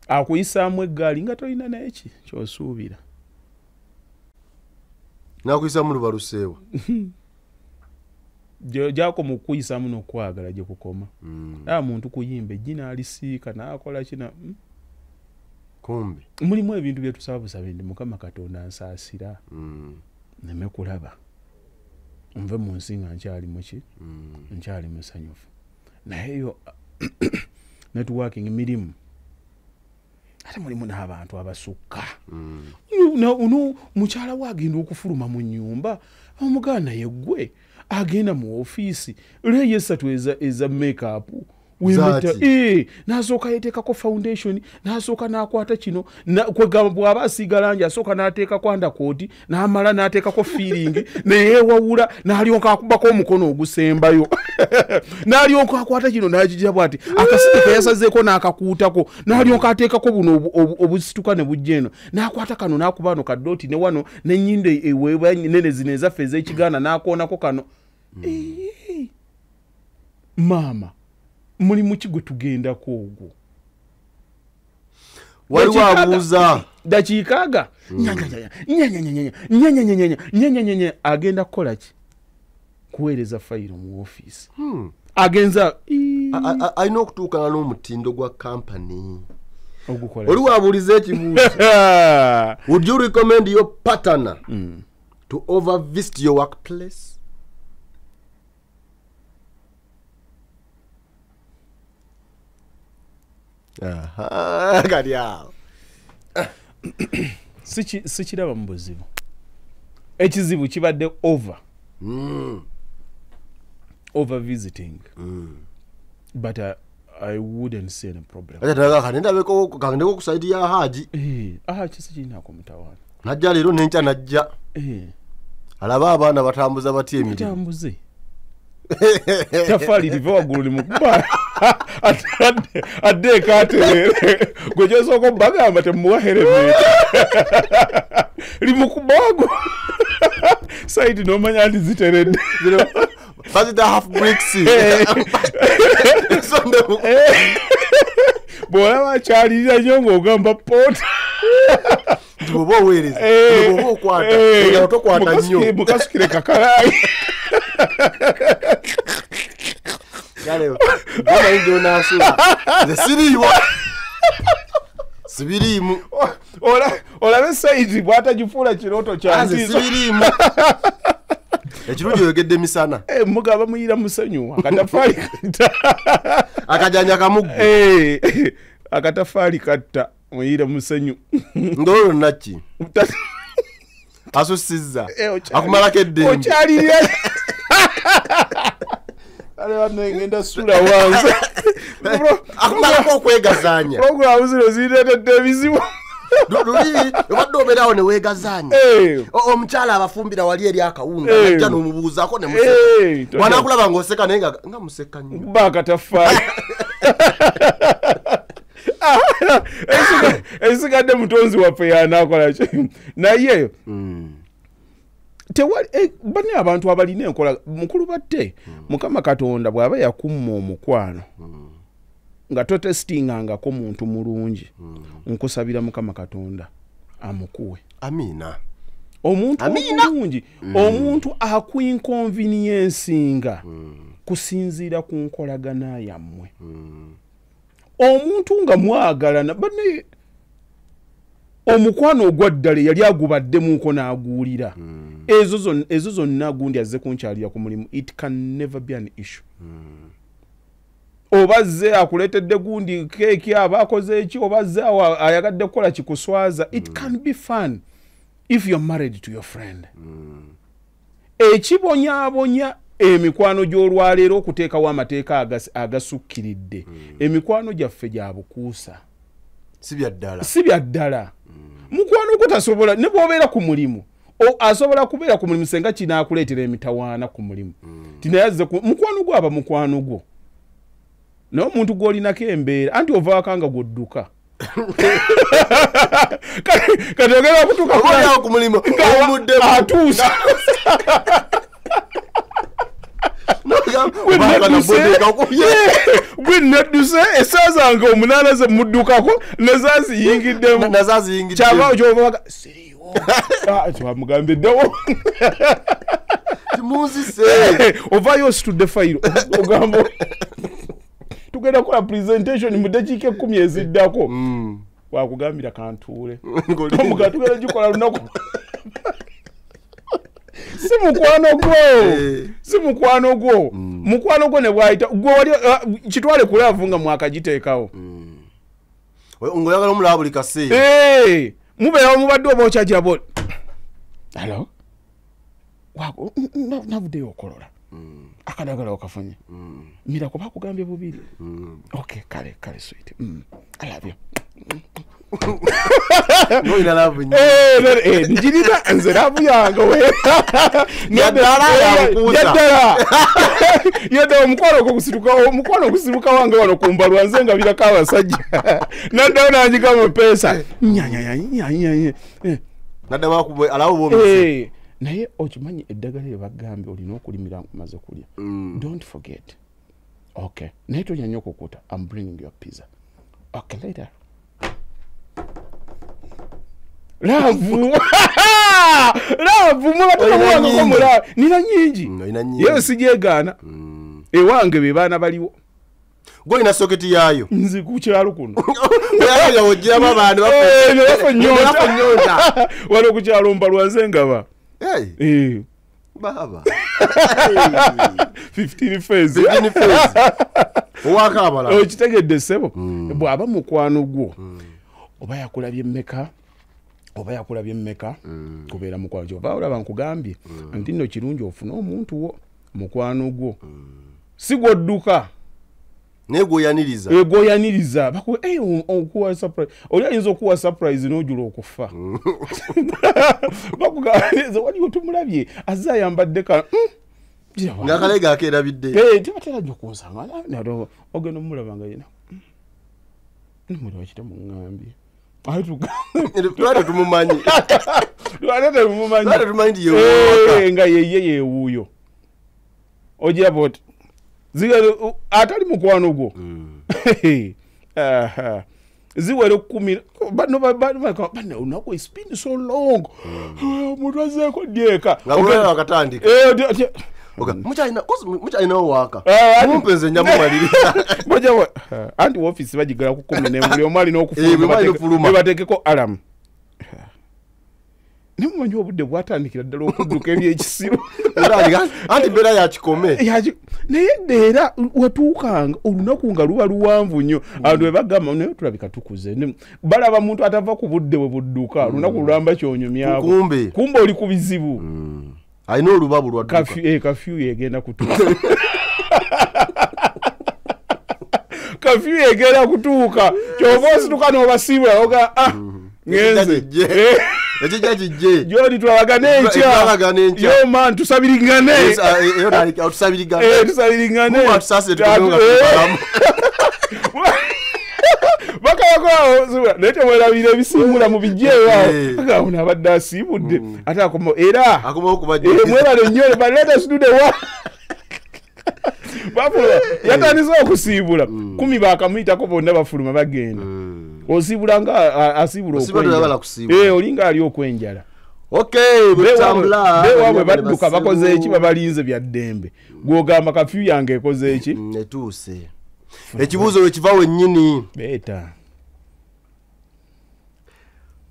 akuyisaamu eggaali nga tolina n'eki kyosuubira nakuyisaamu luba luseewa gyako mu kuyisaamu n'okwagala gye kukoma aba muntu kuyimba eggi n'alisiika n'akola kina kumbi mulimu ebintu bye tusaba busabe ndi mukama katonda ansaasira neme kulaba nve mu nsi nga nkyali muki nkyali musanyufu naye yo networking mirimu ate mulimu n'abantu abasukka uno mukyala we agenda okufuluma mu nnyumba omugaana yeggwe agenda mu ofiisi leyo esatu eza makeup n'asooka yeteekako foundation n'asooka n'akwata kino bw'aba asiiga langi asooka n'ateekako andakooti n'amala n'ateekako feeling neyeewawula n'alyoka akubako omukono ogusembayo n'alyoka akwata kino n'agijja bw'ati akasige ke yasazeeko n'akakuutako n'alyoka ateekako buno obusituka ne bujja eno n'akwata kano n'akuba ano kaddooti ne wano n'ennyindo eweeba nene zino ezaffe ez'ekigaana n'akoonako kano maama mulimu ki gwe tugendako ogwo waliwo abuuza dakiikaaga nyanyanyanya agenda kukola ki kuweereza fayiro mu ofiisi agenza alina okutuukana n'omutindo gwa kampani ogukola oli wabuuliza ekibuuzo would you recommend your partner to overvisit your workplace? Kati awo sikiraba mu buzibu ekizibu kibadde over visiting but I wouldn't see any problem kandeko okusaidi ya Haji kisi kirinako mutawaana najja leero nenkya najja alaba abaana batambuza batya emirimu tafali live waggulu limukuba addeeka aterere gwe kyosooka obbagamba temuwa heremeta limukuba waggulu saidi n'omanya nti ziteredde bazita half bricks bw'olaba akyalirira nnyo ng'ogamba poota bw'oba oweereza bw'oba okwata nga tokwata nnyo mukasukire kakalaayi Galeo, goma ndio nasula. Siriimu. Sibiriimu. Olabe saidi bwata jufula kiroto kyanzi. Sibiriimu. Ekirungi yogedde misana. Mugaba muyira musanyu akatafali katta. Akajanya kamugu. Akatafali katta muyira musanyu. Ndolo naki. Asusizza. Akumalako eddembe. Okyalirira. Ale bano ngenda sula wanze. Akumalako okwegazanya. Programu zino zireetedde ebizibu. Luli obadde obeerawo ne weegazanya. Omukyala abafumbira wali eri akawunga ajja n'omubuuzaako ne museka. Bw'anaakulaba ng'oseka naye nga museka nnyo. Baakataffaali. Esigadde mutonzi waffe y'anaakola ki naye tewali bani abantu abalina enkola mukulu batte mukama katonda bw'aba yakumma omukwano nga totestingangako muntu mulungi nkusabira mukama katonda amukuwe amiina omuntu mulungi omuntu akuinconveniencinga kusinziira ku nkolagana yammwe omuntu nga mwagalana bane omukwano ogwaddale yali agubaddemuuko n'aguulira ezo zonna gundi azze kunkyalira ku mulimu, it can never be an issue. Obazze akuletedde gundi keeki aba akoze eki, obazze ayagadde kukola kikuswaza, it can be fun if you're married to your friend. Ekibonyaabonya emikwano gy'olwaleero okuteekawo amateeka agasukkiridde, emikwano gyaffe gya bukuusa, si bya ddala. Mukwano gwo tasobola ne bw'obeera ku mulimu, asobola kubeera ku mulimu senga kinaakuleetera emitawaana ku mulimu, tinayazze mukwano gwo aba mukwano gwo. N'omuntu gw'olinako embeera anti ovaako nga gw'odduka. Kati ogenda kutuuka ku mulimu atuusa gwenedduse essaawa zange 8 ze muddukako nezaziyingiddemu kyavaawo kyovaga siriiwo twamugambiddewo ovaayo ositudde fayiro ogamba tugenda kukola presentation mu dakiika 10 eziddako wakugambira kantuule omuga tugenda gikola lunaku. Si mukwano gwo mukwano gwo ne bwayita gwe wali kitwale kulaavu nga mwakagiteekawo ngoyagala omulaba buli kaseera mubeerawo mubadde oba okyagira bo alo wako navuddeyo okolola akadagala okafunye mira kuba kugambye bubiri okay kale sweet I love you no ina love you njirira nze love yange we yadda omukwano gusiruka wange wano kumbalwa nze nga birako abasajja naddawo nanjiga amapeesa naddawo akubwe alawo bomese naye okimanyi eddagala lyebagambye olina okulimira maze kulya. Don't forget. Okay, naye tolya nnyo okukuta. I'm bringing your pizza. Okay, later. Laavu mubatakamuwanga nina nyingi yewe sijegaana ewange be baana baliwo gwe ina soketi yayo nzi ku kyalo kuno yayo ojjaba abantu bafonyota wano ku kyalo mbalwanze ngaba baba 15 phase owakabala okitegedde sebo bw'aba mukwano gwo oba yakulabye mmeka kubeera mukwano gwo oba olaba nkugambye nti nno kirungi ofune omuntu wo mukwano gwo si gw'odduka negoyaniriza okuwa surprise oli ayinza okuwa surprise n'ojula okufa bakuganiza wali otumulabye azze ayambadde ng'akalega akeerabidde tebatera nnyo kunsanga ogenda omulaba nga yina nomuli wakite muŋŋambye twate tumumanyi nga yeye yeewuuyo ogiraba oti atali mukwano gwo ziwere 10 unaku it's been so long omuntu azeeko dyeka akatandika mukyalina owaka mumpenze nyamumaliriza anti office bagigala ku 10 buli omu alina okufuluma bateekeko alamu nemumanyi obudde bwatandikira ddala okudduka ebyekisiru anti mbeera yakikome naye ddeera watuukanga olunaku nga luba luwanvu nnyo abantu bebagamba naye tulabika tukuze balaba muntu atava ku budde bwe budduka lunaku lulamba kyonyumyako kumbe oli ku bizibu alina olubabu lwadduka kafyu yegenda kutuuka kafyu yegenda kutuuka kyova osituka n'obasiibula oga ngenze ekijja kijje gyoli twalagane enkya yo man tusabirigane bakayakola naye temwerabira ebisiimula mu bijjeewo ono abadde asiibudde ate akoma era mwebale nnyo baleetesitudewa bafuluma yatandise okusiibula 10 bakamuyitako bonna bafuluma bagenda osiibula nga asiibula okwenjala olinga ali okwenjala bewaabwe badduka bakoze eki babalinze bya ddembe gwogamba kafyu yange ekoze eki etuuse ekibuuzo lwe kiva wennyini beeta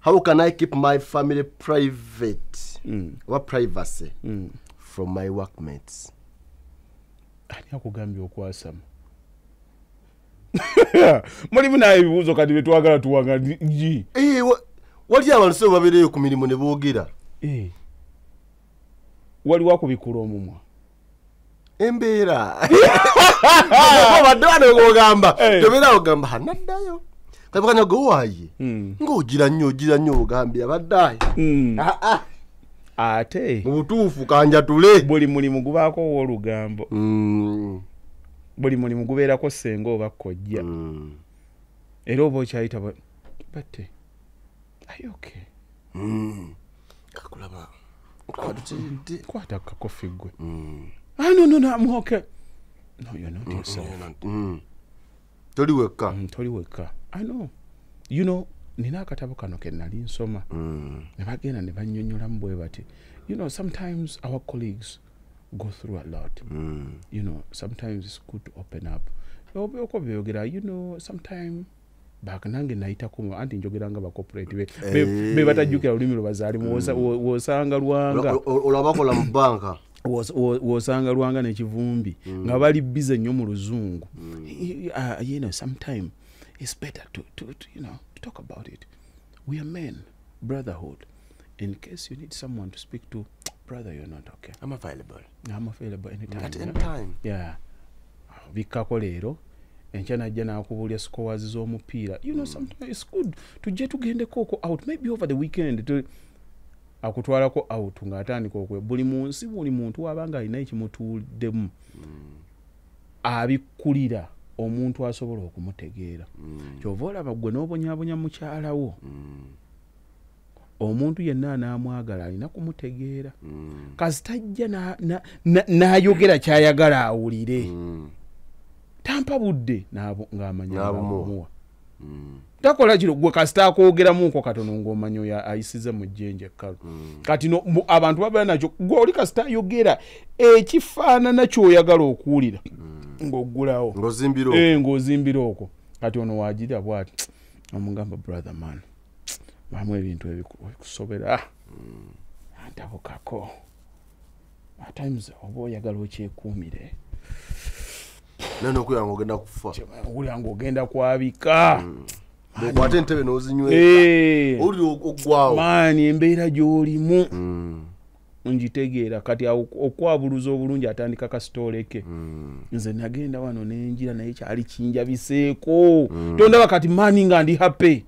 how can I keep my family private oba privacy from my workmates. Ani akugambye okwasama? Mulimu naye ebibuuzo kati betwagala tuwanga gi. Wali abantu so babeereyo ku mirimu ne boogera. Waliwo akubikula omumwa. Embeera. Obadde wano ogamba. Tobeera ogamba hanaddayo. Kabakanya go waaye. Ng'ogira nnyo ogambye abaddayo. Ate. Mu butuufu kanjatule. Buli mulimu gubaako w'olugambo. Buli mulimu gubeerako ssenga oba kkojja. Era oba okyayita batte. Are you okay? Kakulaba. Kwata kakofi gwe. No, I'm okay. No, you're not yourself. Toli weka. I know. You know, nina akatabo kano ke nali nsoma. Ne bagenda ne bannyonnyolamu bwe bati. You know, sometimes our colleagues go through a lot. You know, sometimes it's good to open up. Oko byogera, you know, sometimes bakanange naita kuma anti njogeranga ba corporate be batajjukira olulimi lwabazaali wosanga Lwanga olabakola mu banka wosanga Lwanga n'ekivumbi nga bali busy nnyo mu luzungu. You know, sometimes it's better to you know, to talk about it. We are men, brotherhood. In case you need someone to speak to, brother, you're not okay. I'm available anytime. At any time. Yeah. Vikako leero encha najja nakubulya scores z'omupiira. You know, sometimes it's good tujje tugendeko out maybe over the weekend to akutwalako out ng'atandika okwe buli munsi buli muntu wabanga alina ekimutuuddemu abikkulira omuntu asobola okumutegeera. Kyova olaba gwe n'obonyaabonya mukyala wo omuntu yenna anaamwagala alina kumutegeera. Kazitajja n'ayogera kyayagala awulire. Tampa budde ng'amanya abamuwa. Takola kiro gwe kasita akoogeramuko katono ng'omanya oyo ayisize mu jjenje ekkalu. Kati abantu babeera nakyo gwe oli kasita ayogera ekifaanana ky'oyagala okuwulira ng'oggulawo ng'ozimbira okwo. Kati ono waagirira bw'ati omugamba brother man bamu ebintu ebikusobera antabukako at times oba oyagala okyekuumire nano okuyanga ogenda kufa okuyanga ogenda kwabika okwate entebe n'ozinywera oli oggwawo maani embeera gy'olimu njitegeera. Kati okwabuluza obulungi atandika kasitooleke nze nagenda wano n'enjira naye kyali kinjabiseeko tondaba kati maani nga ndi happy.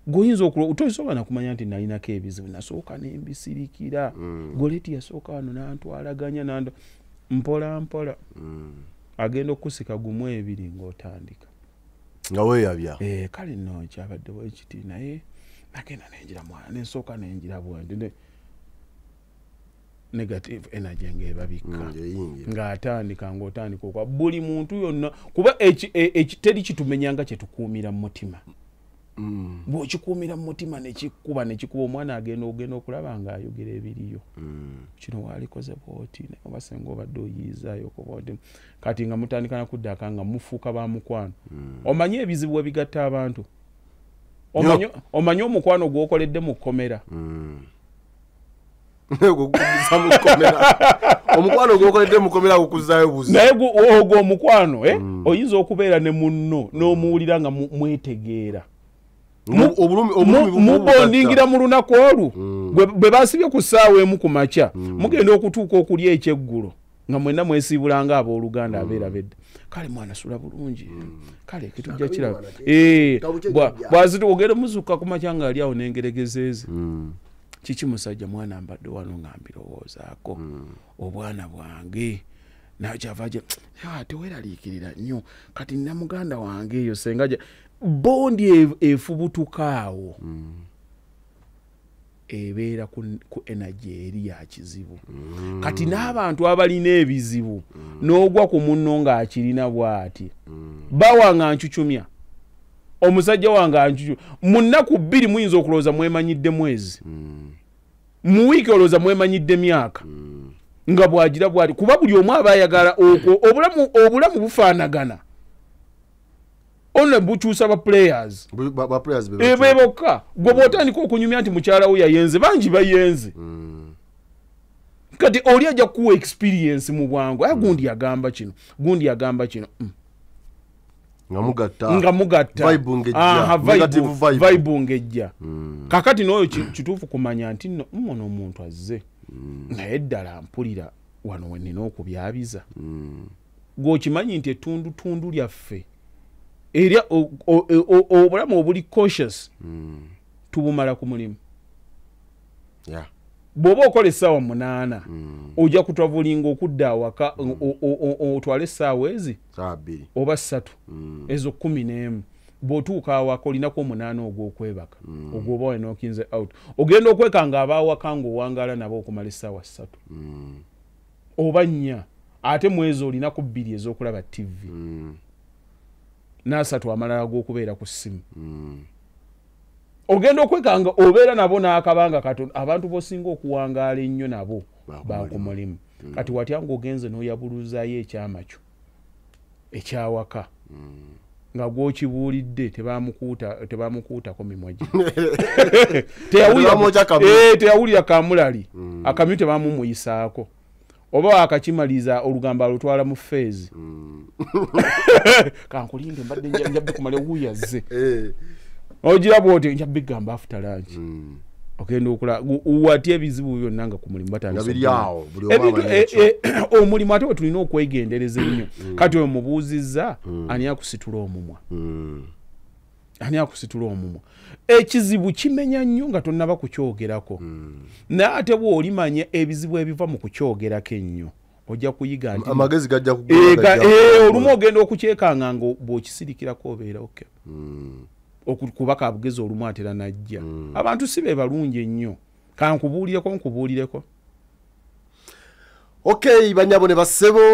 Goyinza otosobola nakumanya nti nalinako ebizibu nasooka nembisirikira. Goleti yasooka wano nantwalaganya mpola agenda okusika gumu ebiri ng'otandika nga weeyabya. Kale nno kyabadde bwekiti naye nagenda nenjira mwana nensooka nenjira bwendi negative energy ng'ebabikka ng'atandika ng'otandika okwa buli muntu yonna kuba teri kitumenyanga kyetukuumira mu mutima. Bw'okikuumira mu mutima nekikuba omwana ogenda okulaba ng'ayogera ebiriyo. Kino waalikoze bw'oti oba senga obadde oyiizaayo okubodde kati nga mutandika nakuddaka nga mufuuka ba mukwano. Omanye ebizibu ebigatta abantu. Omanye omukwano gw'okoledde mu kkomera. Omukwano gw'okoledde mu kkomera gukuzaayo buzi. Naye ogwo omukwano oyinza okubeera ne munno n'omuwulira nga mwetegeera. Mubondingira mu lunaku olwo bwe basibye ku ssaawa emu ku makya mugenda okutuuka okulya ekyeggulo nga mwenna mwesiibulanga abooluganda abeera bedda. Kale mwana sula bulungi kale kitujja kiraba bwaziti ogenda muzuuka ku makya nga ali awo n'engeregezeezi kiki musajja mwana mbadde wano nga mbirowoozaako obwana bwange nakyava gye teweeraliikirira nnyo kati nina muganda wange eyo senga bondi efubutukaawo ebeera ku energy eri ya kizibu. Kati n'abantu abalina ebizibu n'ogwa ku munno ng'akirina bw'ati bawanga ncucumya omusajja wange ancucumya mu nnaku 2 muyinza okulowooza mwemanyidde mwezi mu wiiki olowooza mwemanyidde myaka nga bwagira bwati kuba buli omu aba ayagala okwo obulamu bufaanagana. Only bukyusa ba players bebokka gwe bw'otandika okunyumya nti mukyala we yayenze bangi bayenze kati oli ajja kuwa experience mu bwangu gundi yagamba kino nga mugatta vibe ngejja kakati n'oyo kituufu kumanya nti nno mmono omuntu azze naye ddala mpulira wano wenina okubyabiza gwokimanyi nti ettundutundu lyaffe era obulamu obuli cautious tubumala ku mulimu bw'oba okola essaawa 8 ojja kutwavulinga okudda awaka otwale essaawa ezi oba 3 ezo 11 bw'otuuka awaka olinako 8 ogw'okwebaka ogwoba wena okinze out ogenda okwekanga abaawaka ng'owangaala nabo okumala essaawa 3 oba 4 ate mwezi olinako 2 ez'okulaba TV n'asatu amalala g'okubeera ku ssimu ogenda okwekanga obeera nabo n'akabanga katono abantu bosinga okuwangaala ennyo nabo bakumulimu kati watya ng'ogenze n'oyabuluzaayo ekyama kyo ekyawaka nga gwokibuulidde tebamukuutako mimwa gye teyawulira kamulali akamyu tebamumuyisaako oba wakakimaliza olugamba alutwala mu feezi kankulinde mbadde njabbe kumale wuuyazze ogira bw'oti nja bigamba after lunch ogenda okula watya ebizibu byonna nga ku mulimu batandisa omulimu ate we tulina okwegendereza ennyo kati oyo mubuuzizza ani akusitula omumwa ekizibu kimenya nnyo nga tonnaba kukyogerako naye ate bw'olimanya ebizibu ebiva mu kukyogerako ennyo ojja kuyiga nti amagezi gajja olumu ogenda okukyekanga nga bw'okisirikirako obeera oke okuba kabugezi olumu atera najja abantu si be balungi ennyo kankubuulireko okay banyabo ne basebo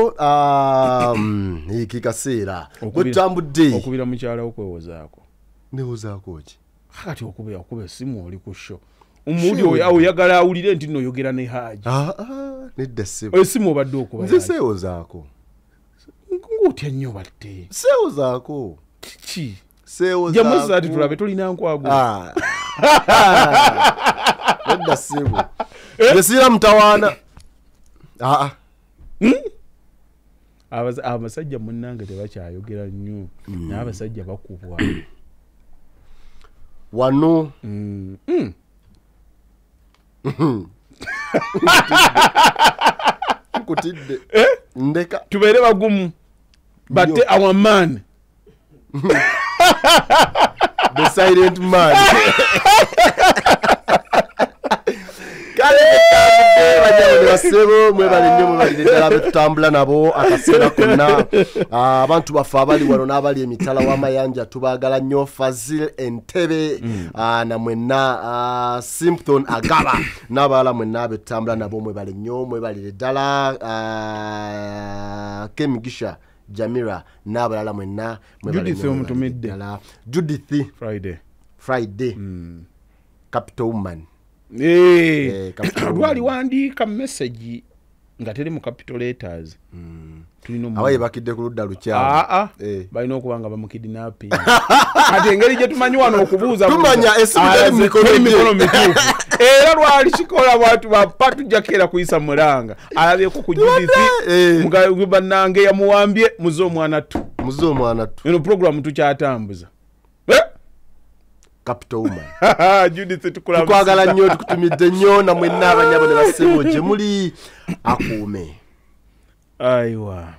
iki kaseera gwetambudde okubira mukyala okwewozaako newozaako ki kati okuba simu oli ku show omuli oyagala awulire nti noyogera ne Haji nedda sebo esimu obadde okuba nze sewozaako ng'otya nnyo batte sewozaako kiki sewozaako ati tulabe tulina nkwago nedda sebo nesiira mutawaana abasajja munnange tebakyayogera nnyo naye abasajja bakubwa wano nkutidde ndeka tubeere bagumu batte our man the silent man basebo mwebale nnyo mwebalire ddala betutambula nabo akaseera konna abantu baffe abali wano n'abali emitala w'amayanja tubaagala nnyo Fazil Entebe namwenna Simpton Agaba n'abalala mwenna betutambula nabo mwebale nnyo mwebalire ddala Kemigisha Jamira n'abalala mwenna Judith omutumidde Judith Friday Capital Woman lwali wandiika message nga teri mu capital letters abaye bakidde ku ludda lukyamu balina okuba nga bamukidinapping kati engeri gye tumanyi wano okubuuza tumanya esimu teri mu mikono mituufu era lwali kikola bwatu bappa tujjakeera kuyisa mulanga alabyeko ku Judith bannange yamuwambye muze omwana tu eno program tukyatambuza Capital Woman Judith tukwagala nnyo tukutumidde nnyo namwenna abanyabo ne basebo gye muli akuume aiwa